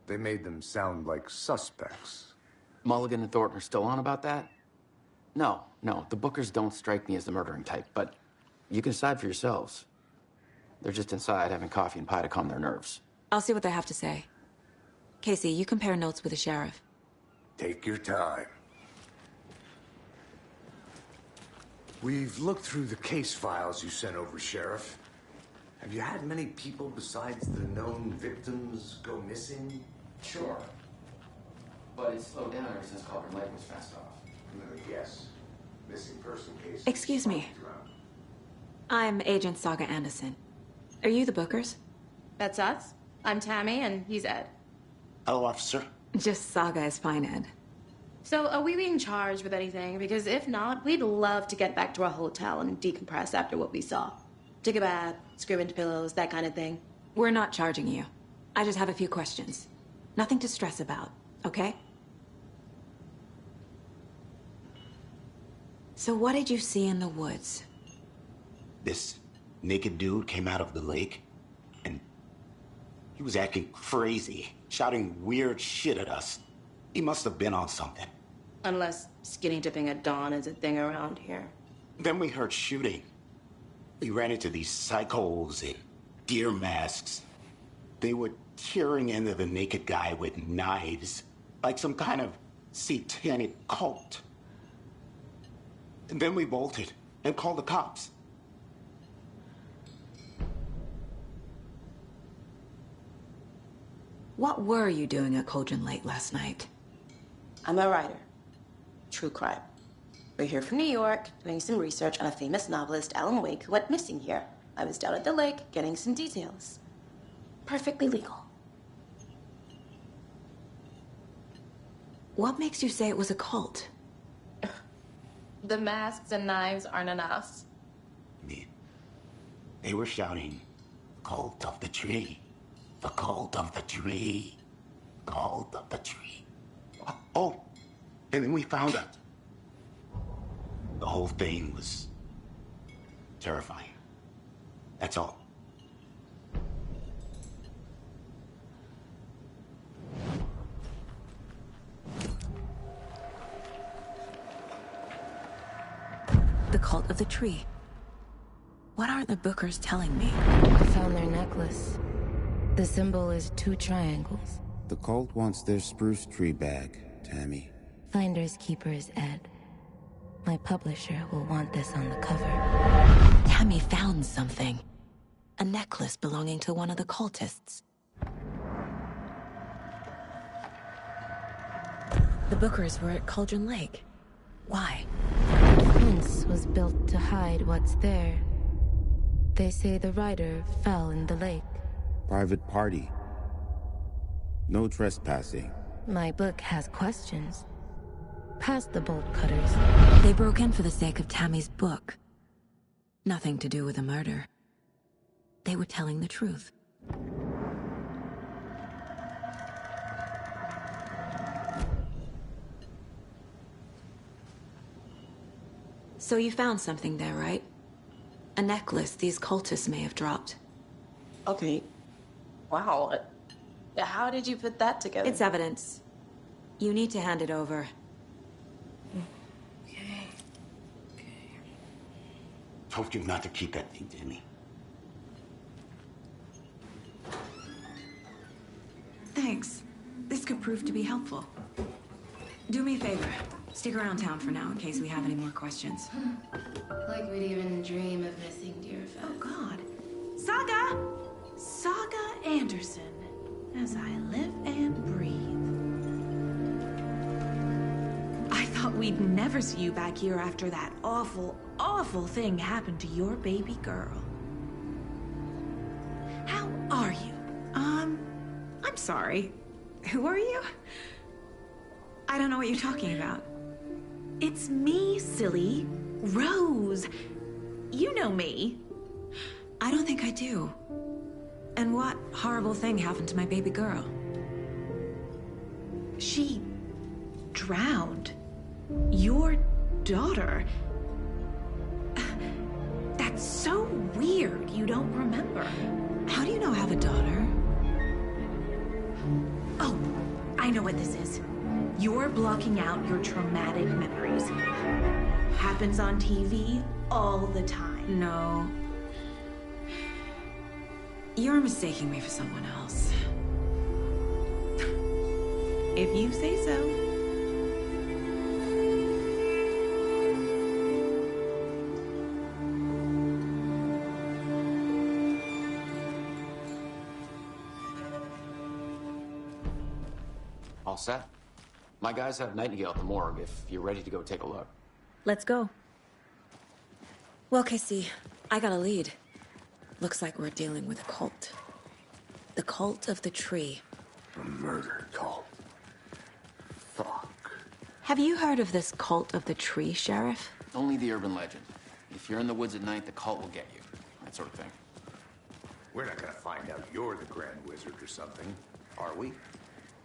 They made them sound like suspects. Mulligan and Thornton are still on about that? No, the Bookers don't strike me as the murdering type, but you can decide for yourselves. They're just inside having coffee and pie to calm their nerves. I'll see what they have to say. Casey, you compare notes with the sheriff. Take your time. We've looked through the case files you sent over, Sheriff. Have you had many people besides the known victims go missing? Sure. But it's slowed down ever since Culver Lake was fast off. Let me guess. Missing person case. Excuse me. I'm Agent Saga Anderson. Are you the Bookers? That's us. I'm Tammy, and he's Ed. Hello, officer. Just Saga is fine, Ed. So, are we being charged with anything? Because if not, we'd love to get back to our hotel and decompress after what we saw. Take a bath, scream into pillows, that kind of thing. We're not charging you. I just have a few questions. Nothing to stress about, okay? So what did you see in the woods? This naked dude came out of the lake, and he was acting crazy, shouting weird shit at us. He must have been on something. Unless skinny dipping at dawn is a thing around here. Then we heard shooting. We ran into these psychos in deer masks. They were tearing into the naked guy with knives, like some kind of satanic cult. And then we bolted and called the cops. What were you doing at Cauldron Lake last night? I'm a writer. True crime. We're here from New York, doing some research on a famous novelist, Alan Wake, who went missing here. I was down at the lake, getting some details. Perfectly legal. What makes you say it was a cult? The masks and knives aren't enough. I mean, they were shouting, Cult of the tree. The cult of the tree. Cult of the tree. Oh, and then we found out. The whole thing was terrifying. That's all. The cult of the tree. What aren't the Bookers telling me? I found their necklace. The symbol is 2 triangles. The cult wants their spruce tree back, Tammy. Finders keepers, Ed. My publisher will want this on the cover. Tammy found something. A necklace belonging to one of the cultists. The Bookers were at Cauldron Lake. Why? The fence was built to hide what's there. They say the rider fell in the lake. Private party. No trespassing. My book has questions. Past the bolt cutters. They broke in for the sake of Tammy's book. Nothing to do with the murder. They were telling the truth. So you found something there, right? A necklace these cultists may have dropped. Okay. Wow. How did you put that together? It's evidence. You need to hand it over. Okay. Told you not to keep that thing, Tammy. Thanks. This could prove to be helpful. Do me a favor. Stick around town for now in case we have any more questions. Like we'd even dream of missing Deerfest. Oh, God. Saga! Saga Anderson. As I live and breathe. I thought we'd never see you back here after that awful, awful thing happened to your baby girl. How are you? I'm sorry. Who are you? I don't know what you're talking about. It's me, silly. Rose. You know me. I don't think I do. And what horrible thing happened to my baby girl? She drowned. Your daughter. That's so weird you don't remember. How do you know I have a daughter? Oh, I know what this is. You're blocking out your traumatic memories. Happens on TV all the time. No. You're mistaking me for someone else. If you say so. All set? My guys have Nightingale at the morgue if you're ready to go take a look. Let's go. Well, Casey, I got a lead. Looks like we're dealing with a cult. The cult of the tree. A murder cult. Fuck. Have you heard of this cult of the tree, Sheriff? Only the urban legend. If you're in the woods at night, the cult will get you. That sort of thing. We're not gonna find out you're the Grand Wizard or something, are we?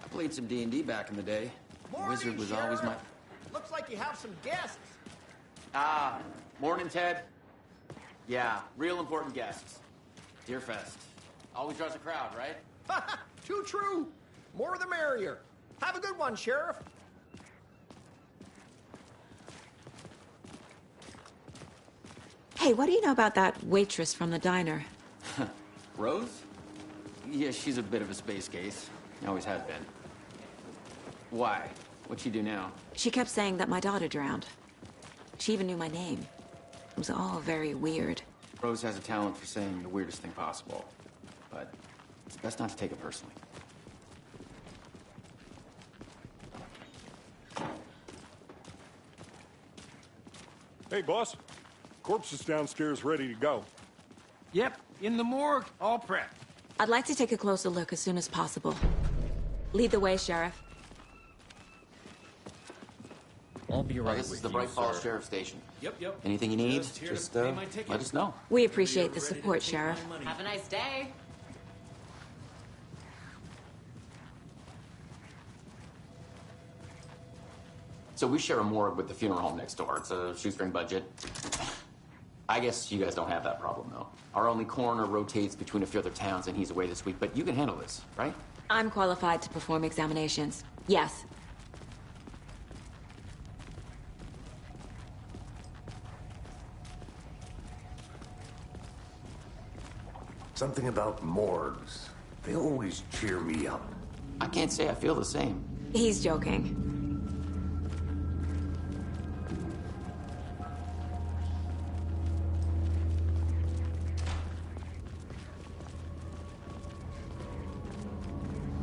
I played some D&D back in the day. The wizard was always my... Looks like you have some guests. Ah, morning, Ted. Yeah, real important guests. Deerfest. Always draws a crowd, right? Too true. More the merrier. Have a good one, Sheriff. Hey, what do you know about that waitress from the diner? Rose? Yeah, she's a bit of a space case. Always has been. Why? What'd she do now? She kept saying that my daughter drowned. She even knew my name. It was all very weird. Rose has a talent for saying the weirdest thing possible. But it's best not to take it personally. Hey, boss. Corpse is downstairs ready to go. Yep, in the morgue, all prepped. I'd like to take a closer look as soon as possible. Lead the way, Sheriff. I'll be right This with is the you, Bright Falls sir. Sheriff Station. Yep. Anything you need, Just here to just pay my ticket. let us know. We appreciate the support, Sheriff. Have a nice day. So we share a morgue with the funeral home next door. It's a shoestring budget. I guess you guys don't have that problem, though. Our only coroner rotates between a few other towns, and he's away this week. But you can handle this, right? I'm qualified to perform examinations. Yes. Something about morgues. They always cheer me up. I can't say I feel the same. He's joking.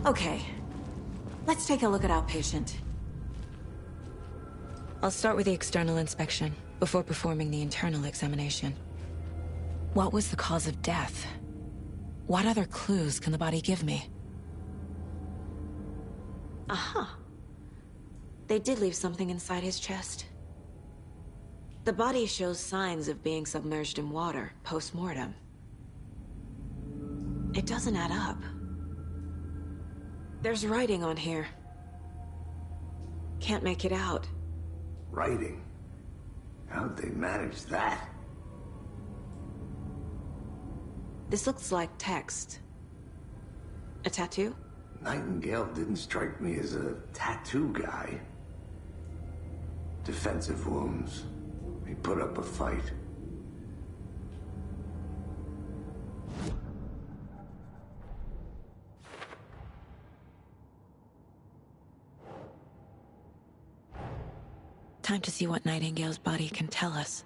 Okay. Let's take a look at our patient. I'll start with the external inspection before performing the internal examination. What was the cause of death? What other clues can the body give me? Aha. They did leave something inside his chest. The body shows signs of being submerged in water post-mortem. It doesn't add up. There's writing on here. Can't make it out. Writing? How'd they manage that? This looks like text. A tattoo? Nightingale didn't strike me as a tattoo guy. Defensive wounds. He put up a fight. Time to see what Nightingale's body can tell us.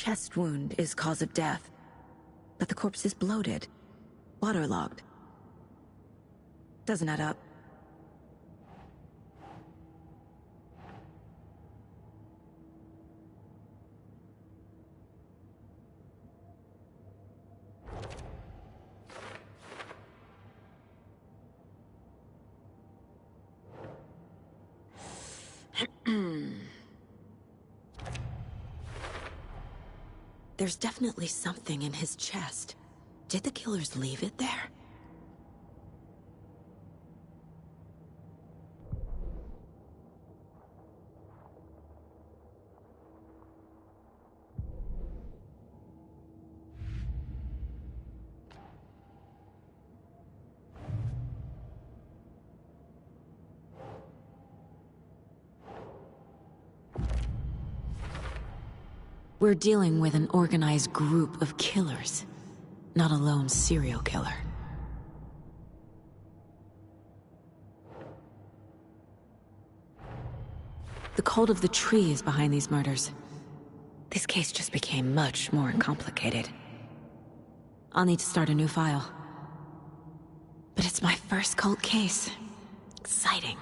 Chest wound is cause of death, but the corpse is bloated, waterlogged. Doesn't add up. There's definitely something in his chest. Did the killers leave it there? We're dealing with an organized group of killers, not a lone serial killer. The cult of the tree is behind these murders. This case just became much more complicated. I'll need to start a new file. But it's my first cult case. Exciting.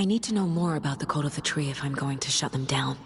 I need to know more about the code of the tree if I'm going to shut them down.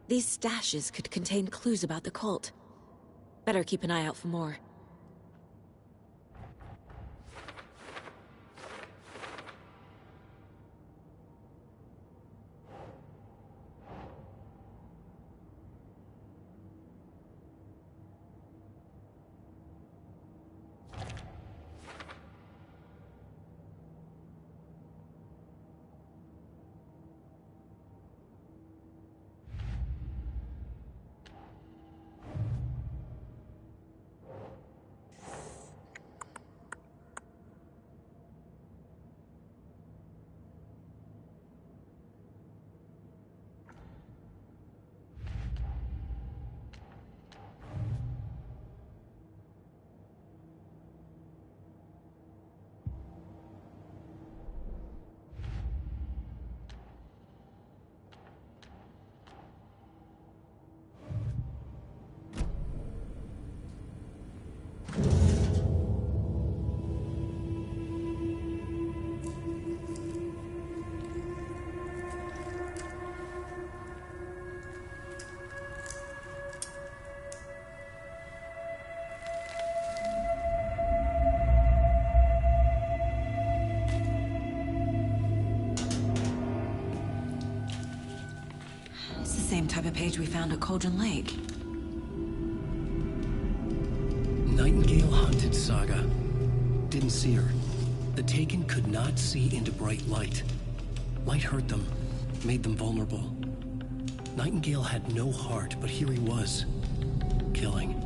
These stashes could contain clues about the cult. Better keep an eye out for more. Same type of page we found at Cauldron Lake. Nightingale hunted Saga. Didn't see her. The Taken could not see into bright light. Light hurt them, made them vulnerable. Nightingale had no heart, but here he was. Killing.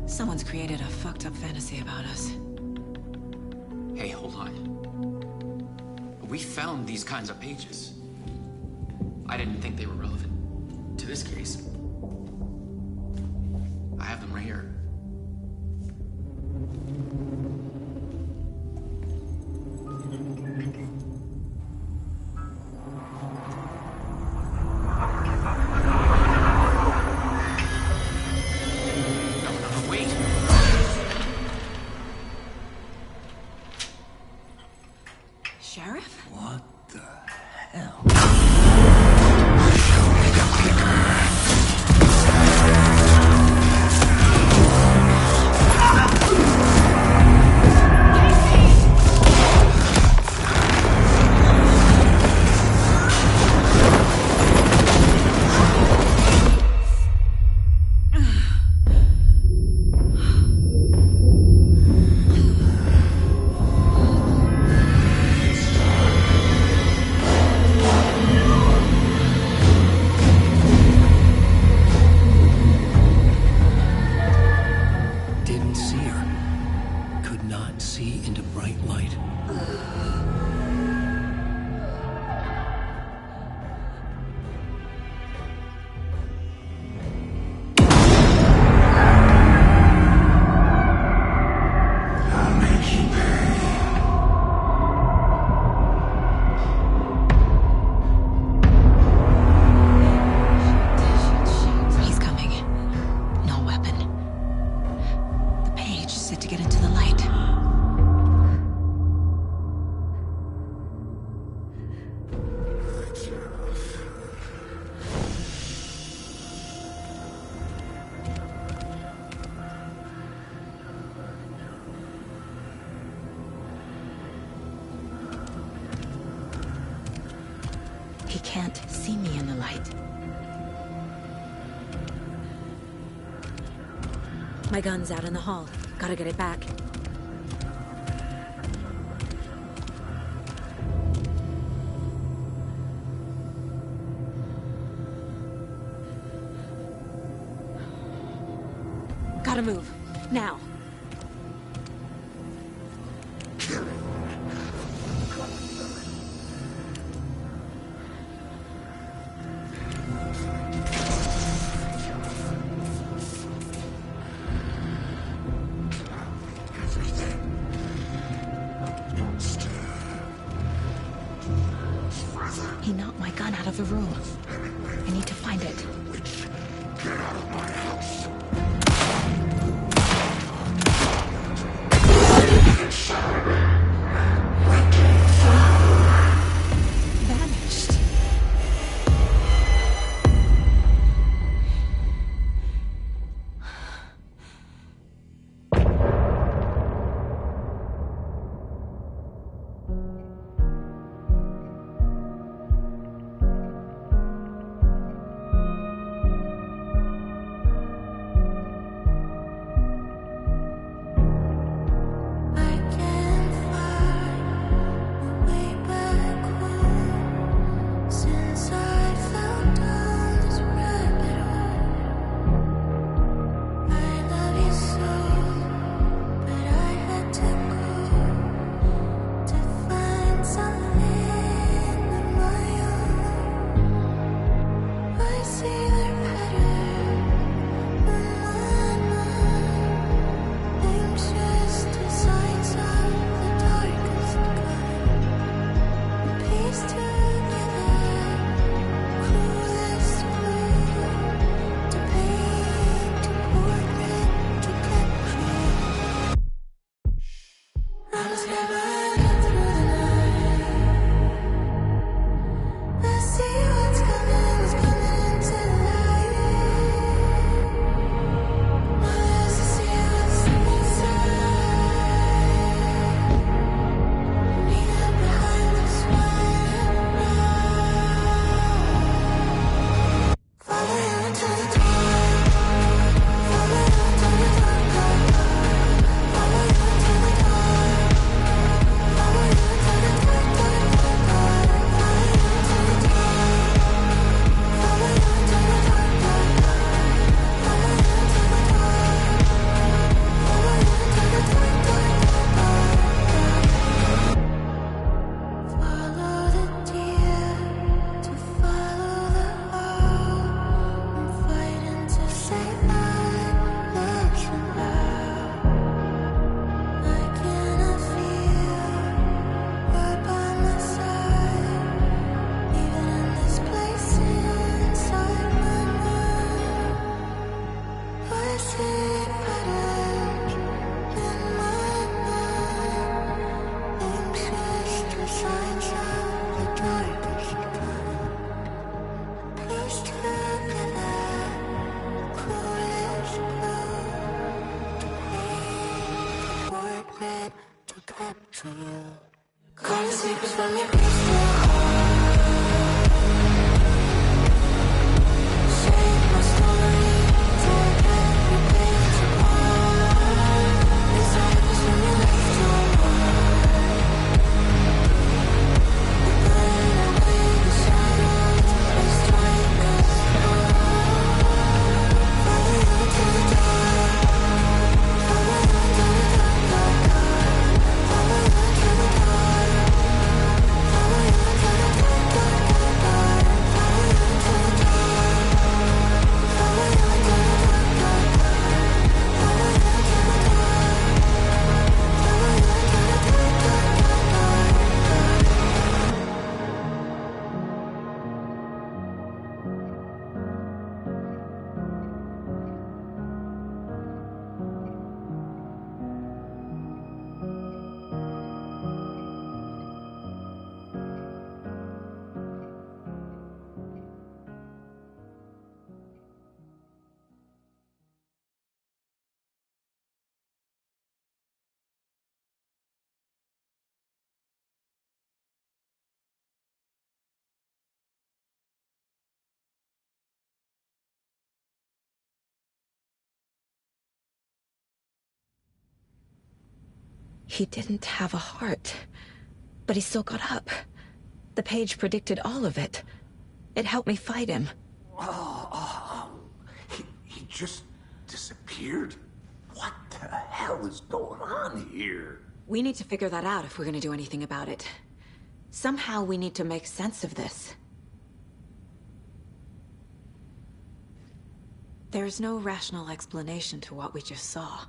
Someone's created a fucked up fantasy about us. Hey, hold on. We found these kinds of pages. I didn't think they were relevant to this case. I have them right here. No, wait! Sheriff? What the hell? can't see me in the light. My gun's out in the hall. Gotta get it back. Gotta move. Now. He knocked my gun out of the room. I need to find it. Get out of my house. Vanished. He didn't have a heart, but he still got up. The page predicted all of it. It helped me fight him. He just disappeared? What the hell is going on here? We need to figure that out if we're gonna do anything about it. Somehow we need to make sense of this. There's no rational explanation to what we just saw.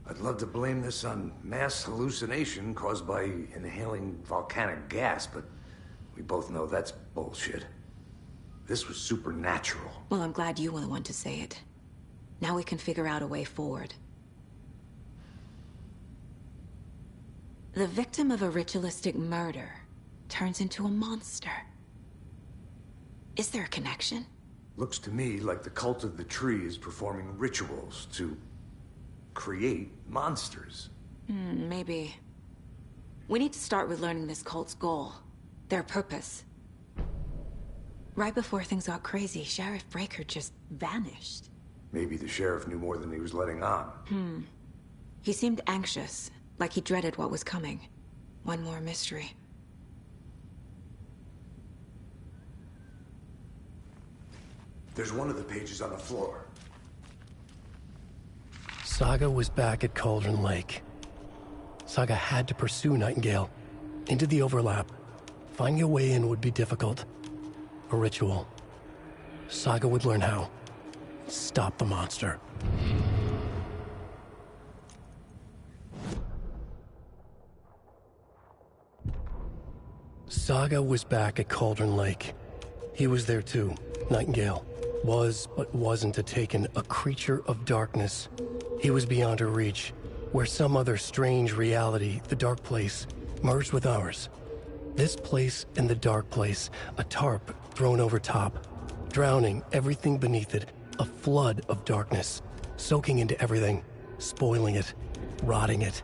I'd love to blame this on mass hallucination caused by inhaling volcanic gas, but we both know that's bullshit. This was supernatural. Well, I'm glad you were the one to say it. Now we can figure out a way forward. The victim of a ritualistic murder turns into a monster. Is there a connection? Looks to me like the cult of the tree is performing rituals to create monsters. Maybe. We need to start with learning this cult's goal. Their purpose. Right before things got crazy, Sheriff Breaker just vanished. Maybe the sheriff knew more than he was letting on. He seemed anxious, like he dreaded what was coming. One more mystery. There's one of the pages on the floor. Saga was back at Cauldron Lake. Saga had to pursue Nightingale into the overlap. Finding a way in would be difficult. A ritual. Saga would learn how. Stop the monster. Saga was back at Cauldron Lake. He was there too. Nightingale was, but wasn't a Taken, a creature of darkness. He was beyond her reach, where some other strange reality, the dark place, merged with ours. This place and the dark place, a tarp thrown over top, drowning everything beneath it, a flood of darkness, soaking into everything, spoiling it, rotting it.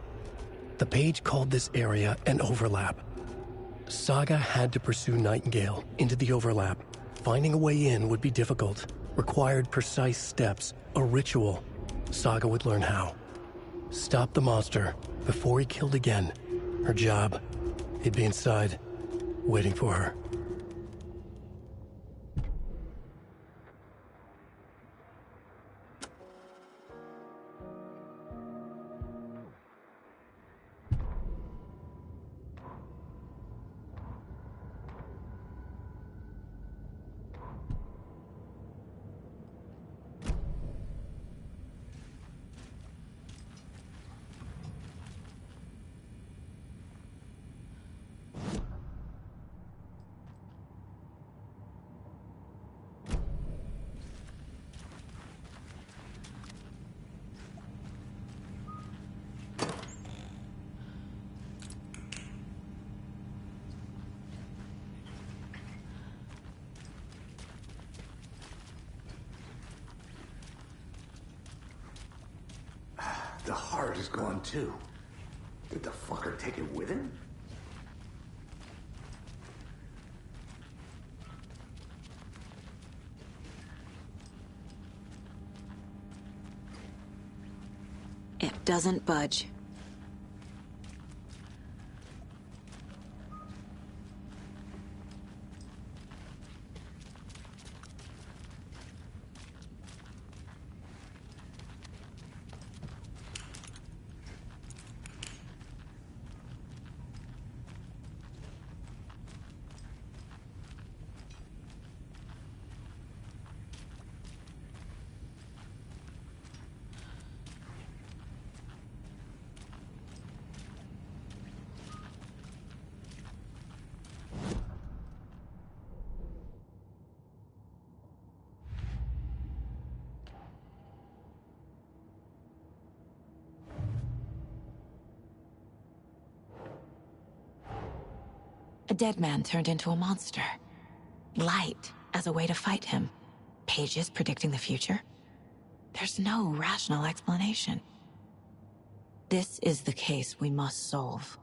The page called this area an overlap. Saga had to pursue Nightingale into the overlap. Finding a way in would be difficult, required precise steps, a ritual. Saga would learn how. Stop the monster before he killed again. Her job. He'd be inside, waiting for her. The heart is gone too. Did the fucker take it with him? It doesn't budge. A dead man turned into a monster. Light as a way to fight him. Pages predicting the future. There's no rational explanation. This is the case we must solve.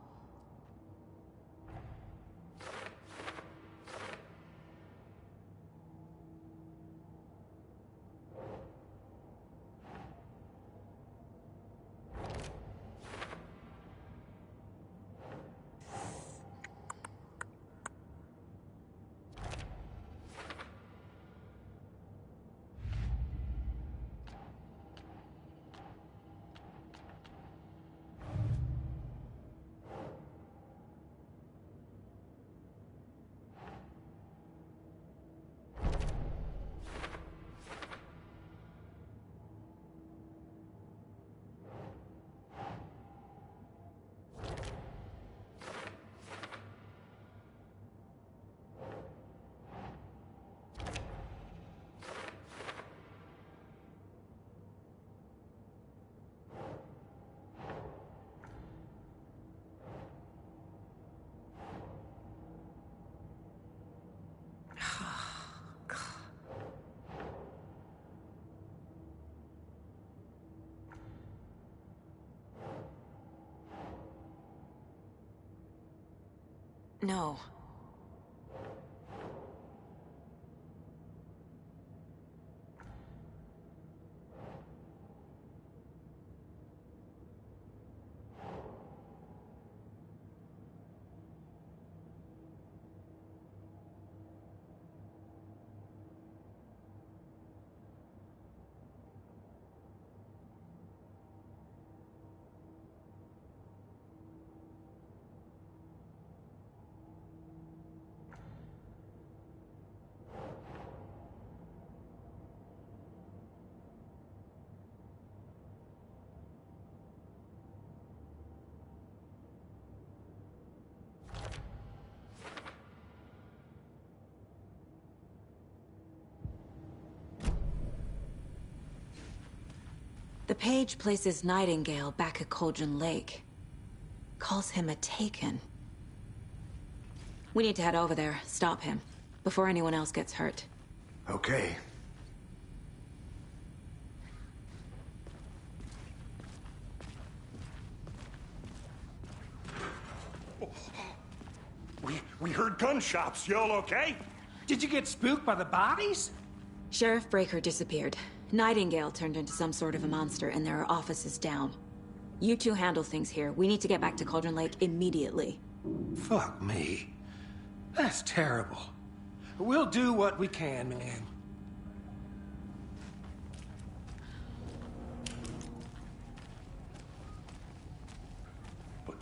No. The page places Nightingale back at Cauldron Lake. Calls him a Taken. We need to head over there, stop him, before anyone else gets hurt. Okay. We heard gunshots. Y'all okay? Did you get spooked by the bodies? Sheriff Breaker disappeared. Nightingale turned into some sort of a monster, and there are offices down. You two handle things here. We need to get back to Cauldron Lake immediately. Fuck me. That's terrible. We'll do what we can, man. But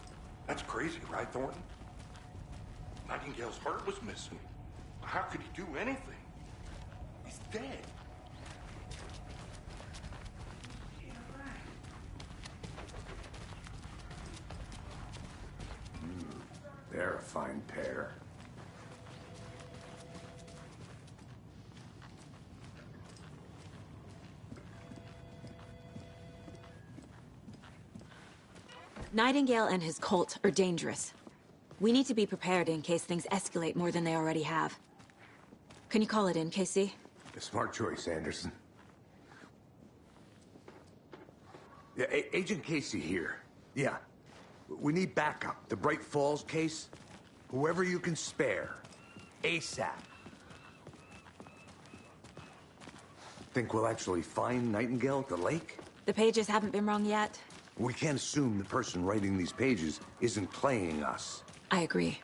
that's crazy, right, Thornton? Nightingale's heart was missing. How could he do anything? He's dead. They're a fine pair. Nightingale and his cult are dangerous. We need to be prepared in case things escalate more than they already have. Can you call it in, Casey? A smart choice, Anderson. Yeah, Agent Casey here. Yeah. We need backup. The Bright Falls case. Whoever you can spare. ASAP. Think we'll actually find Nightingale at the lake? The pages haven't been wrong yet. We can't assume the person writing these pages isn't playing us. I agree.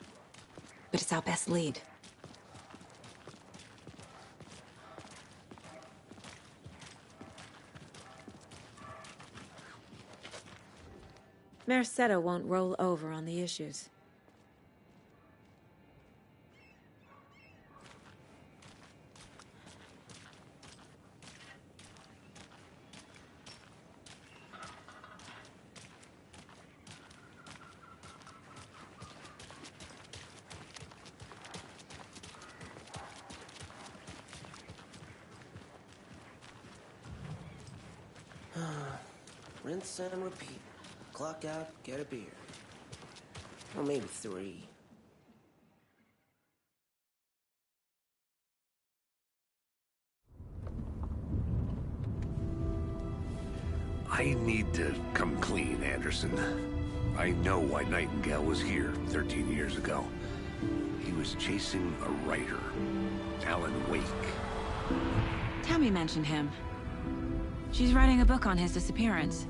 But it's our best lead. Mercado won't roll over on the issues. Rinse and repeat. Clock out, get a beer. Or maybe 3. I need to come clean, Anderson. I know why Nightingale was here 13 years ago. He was chasing a writer, Alan Wake. Tammy mentioned him. She's writing a book on his disappearance.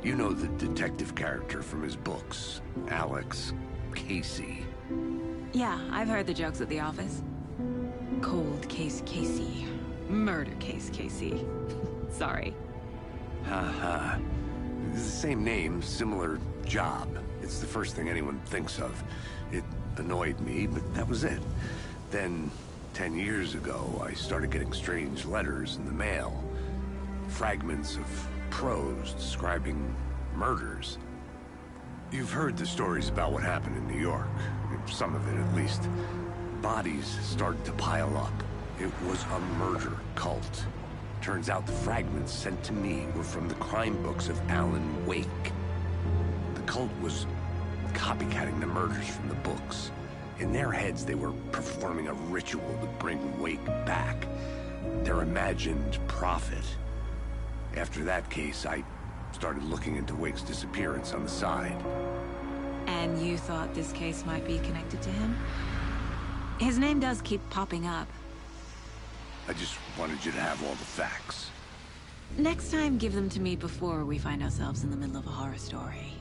You know the detective character from his books, Alex Casey. Yeah, I've heard the jokes at the office. Cold case Casey. Murder case Casey. Sorry. Haha. It's the same name, similar job. It's the first thing anyone thinks of. It annoyed me, but that was it. Then, 10 years ago, I started getting strange letters in the mail. Fragments of prose describing murders. You've heard the stories about what happened in New York. Some of it, at least. Bodies started to pile up. It was a murder cult. Turns out the fragments sent to me were from the crime books of Alan Wake. The cult was copycatting the murders from the books. In their heads, they were performing a ritual to bring Wake back. Their imagined prophet. After that case, I started looking into Wake's disappearance on the side. And you thought this case might be connected to him? His name does keep popping up. I just wanted you to have all the facts. Next time, give them to me before we find ourselves in the middle of a horror story.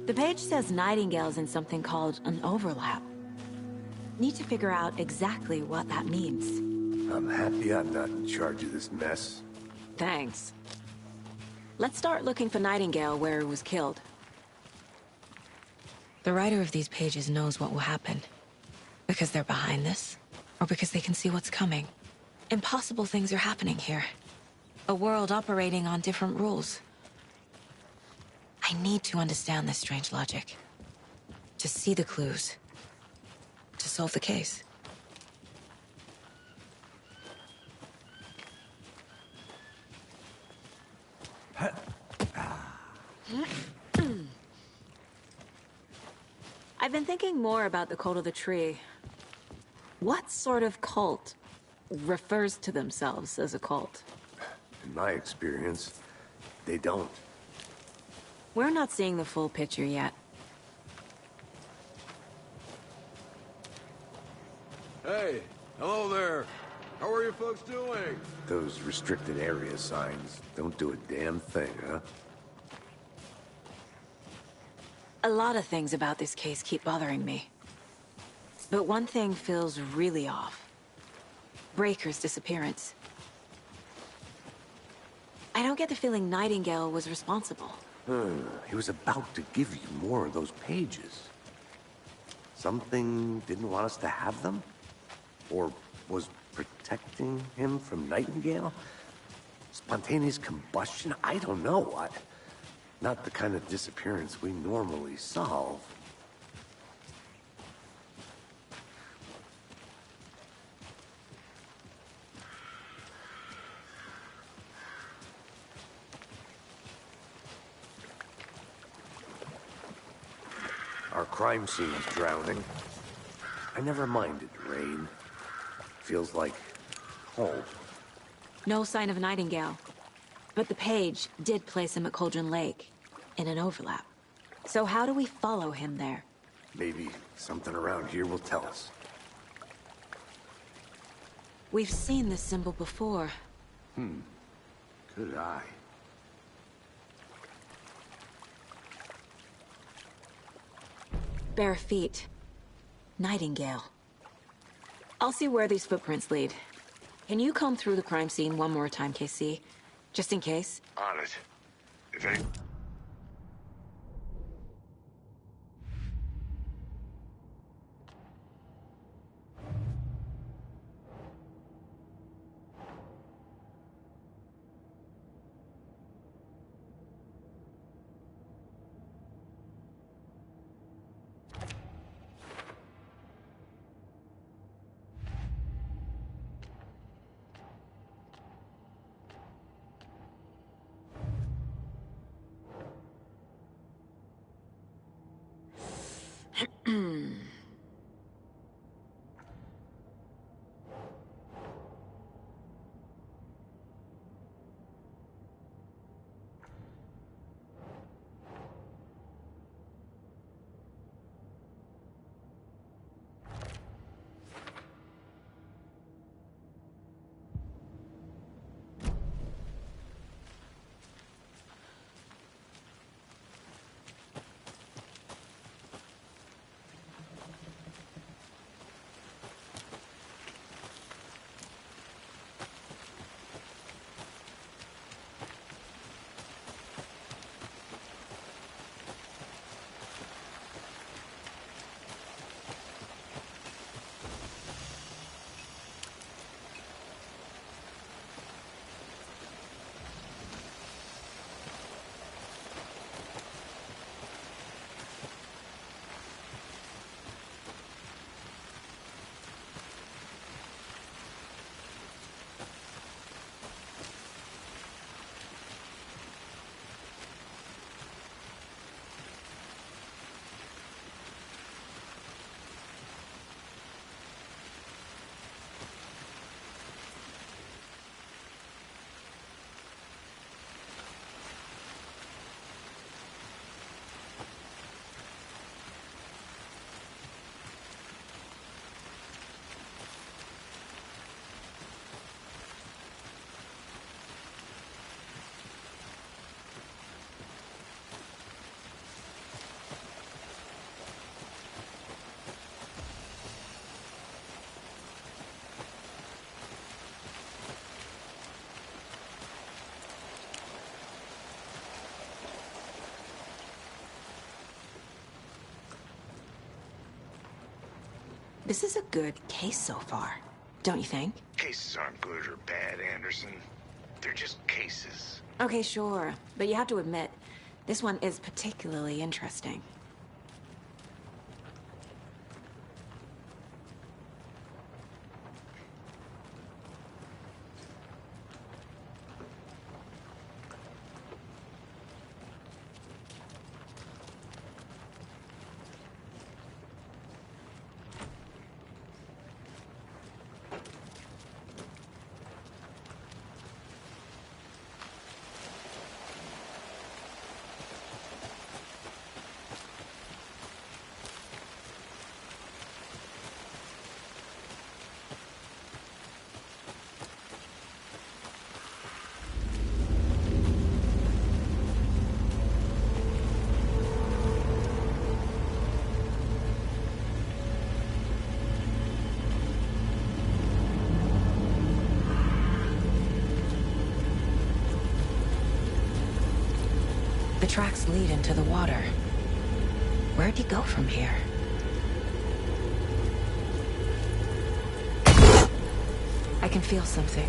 The page says Nightingale's in something called an overlap. Need to figure out exactly what that means. I'm happy I'm not in charge of this mess. Thanks. Let's start looking for Nightingale where he was killed. The writer of these pages knows what will happen. Because they're behind this, or because they can see what's coming. Impossible things are happening here. A world operating on different rules. I need to understand this strange logic. To see the clues. To solve the case. I've been thinking more about the cult of the tree. What sort of cult refers to themselves as a cult? In my experience, they don't. We're not seeing the full picture yet. Hey, hello there. How are you folks doing? Those restricted area signs don't do a damn thing, huh? A lot of things about this case keep bothering me. But one thing feels really off. Breaker's disappearance. I don't get the feeling Nightingale was responsible. He was about to give you more of those pages. Something didn't want us to have them? Or was protecting him from Nightingale? Spontaneous combustion? I don't know. Not the kind of disappearance we normally solve. Our crime scene's drowning. I never minded rain. Feels like home. No sign of Nightingale. But the page did place him at Cauldron Lake, in an overlap. So how do we follow him there? Maybe something around here will tell us. We've seen this symbol before. Good eye. Bare feet. Nightingale. I'll see where these footprints lead. Can you comb through the crime scene one more time, KC? Just in case? On it. If any... This is a good case so far, don't you think? Cases aren't good or bad, Anderson. They're just cases. Okay, sure. But you have to admit, this one is particularly interesting. The tracks lead into the water. Where'd he go from here? I can feel something.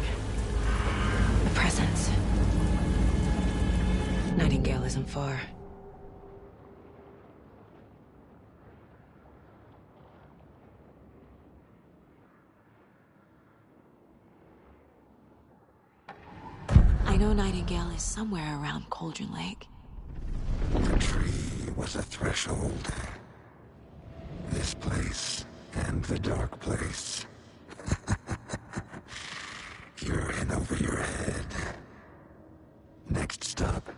A presence. Nightingale isn't far. I know Nightingale is somewhere around Cauldron Lake. The tree was a threshold. This place and the dark place. You're in over your head. Next stop,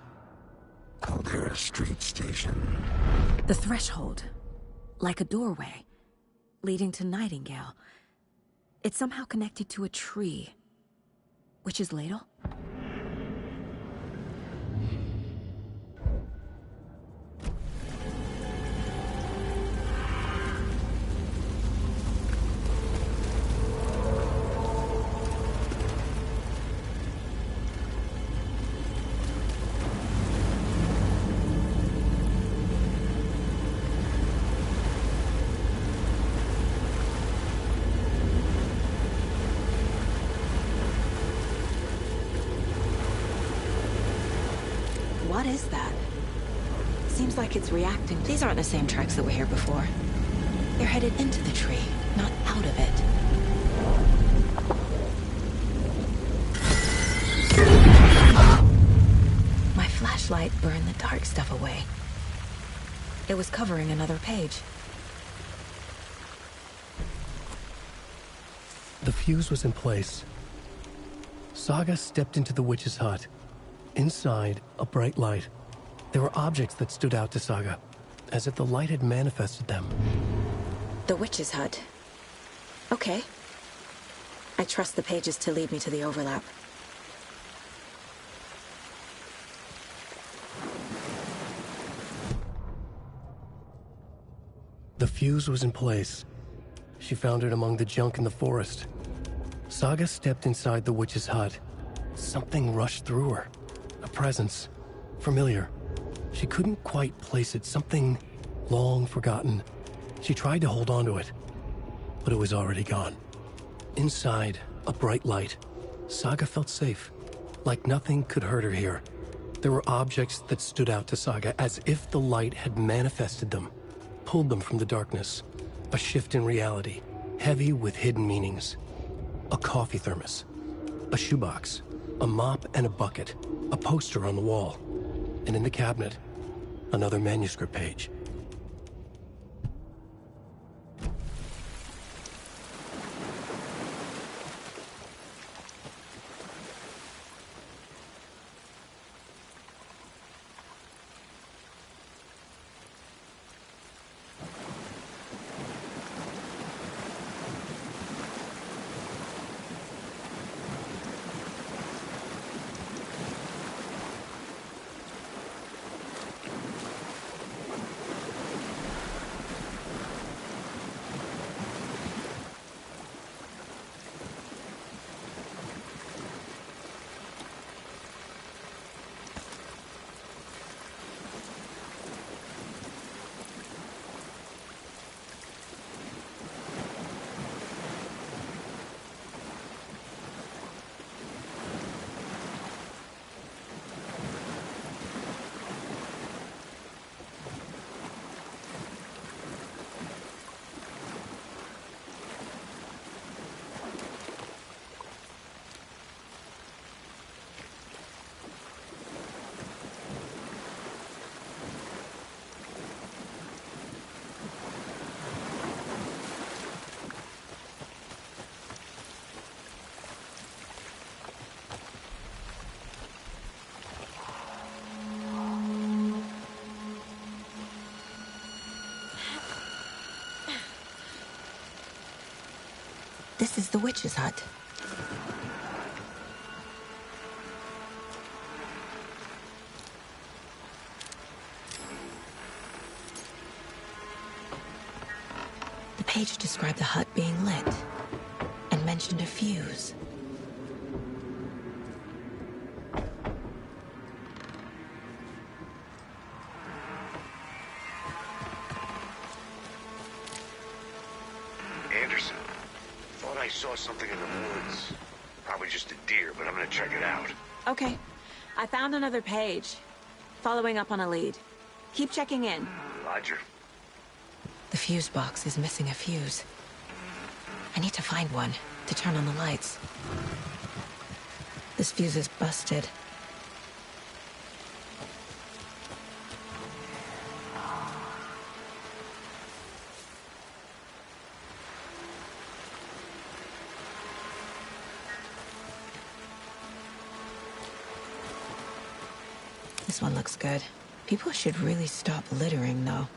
Caldera Street Station. The threshold. Like a doorway. Leading to Nightingale. It's somehow connected to a tree. Witch's Ladle? What is that? Seems like it's reacting. These aren't the same tracks that were here before. They're headed into the tree, not out of it. My flashlight burned the dark stuff away. It was covering another page. The fuse was in place. Saga stepped into the witch's hut. Inside, a bright light. There were objects that stood out to Saga, as if the light had manifested them. The witch's hut. Okay. I trust the pages to lead me to the overlap. The fuse was in place. She found it among the junk in the forest. Saga stepped inside the witch's hut. Something rushed through her. A presence. Familiar. She couldn't quite place it. Something long forgotten. She tried to hold on to it, but it was already gone. Inside, a bright light. Saga felt safe. Like nothing could hurt her here. There were objects that stood out to Saga as if the light had manifested them, pulled them from the darkness. A shift in reality, heavy with hidden meanings. A coffee thermos. A shoebox. A mop and a bucket. A poster on the wall. And in the cabinet, another manuscript page. This is the witch's hut. The page described the hut being lit and mentioned a fuse. Anderson, thought I saw something in the woods. Probably just a deer, but I'm gonna check it out. Okay. I found another page. Following up on a lead. Keep checking in. Roger. The fuse box is missing a fuse. I need to find one to turn on the lights. This fuse is busted. This one looks good. People should really stop littering, though.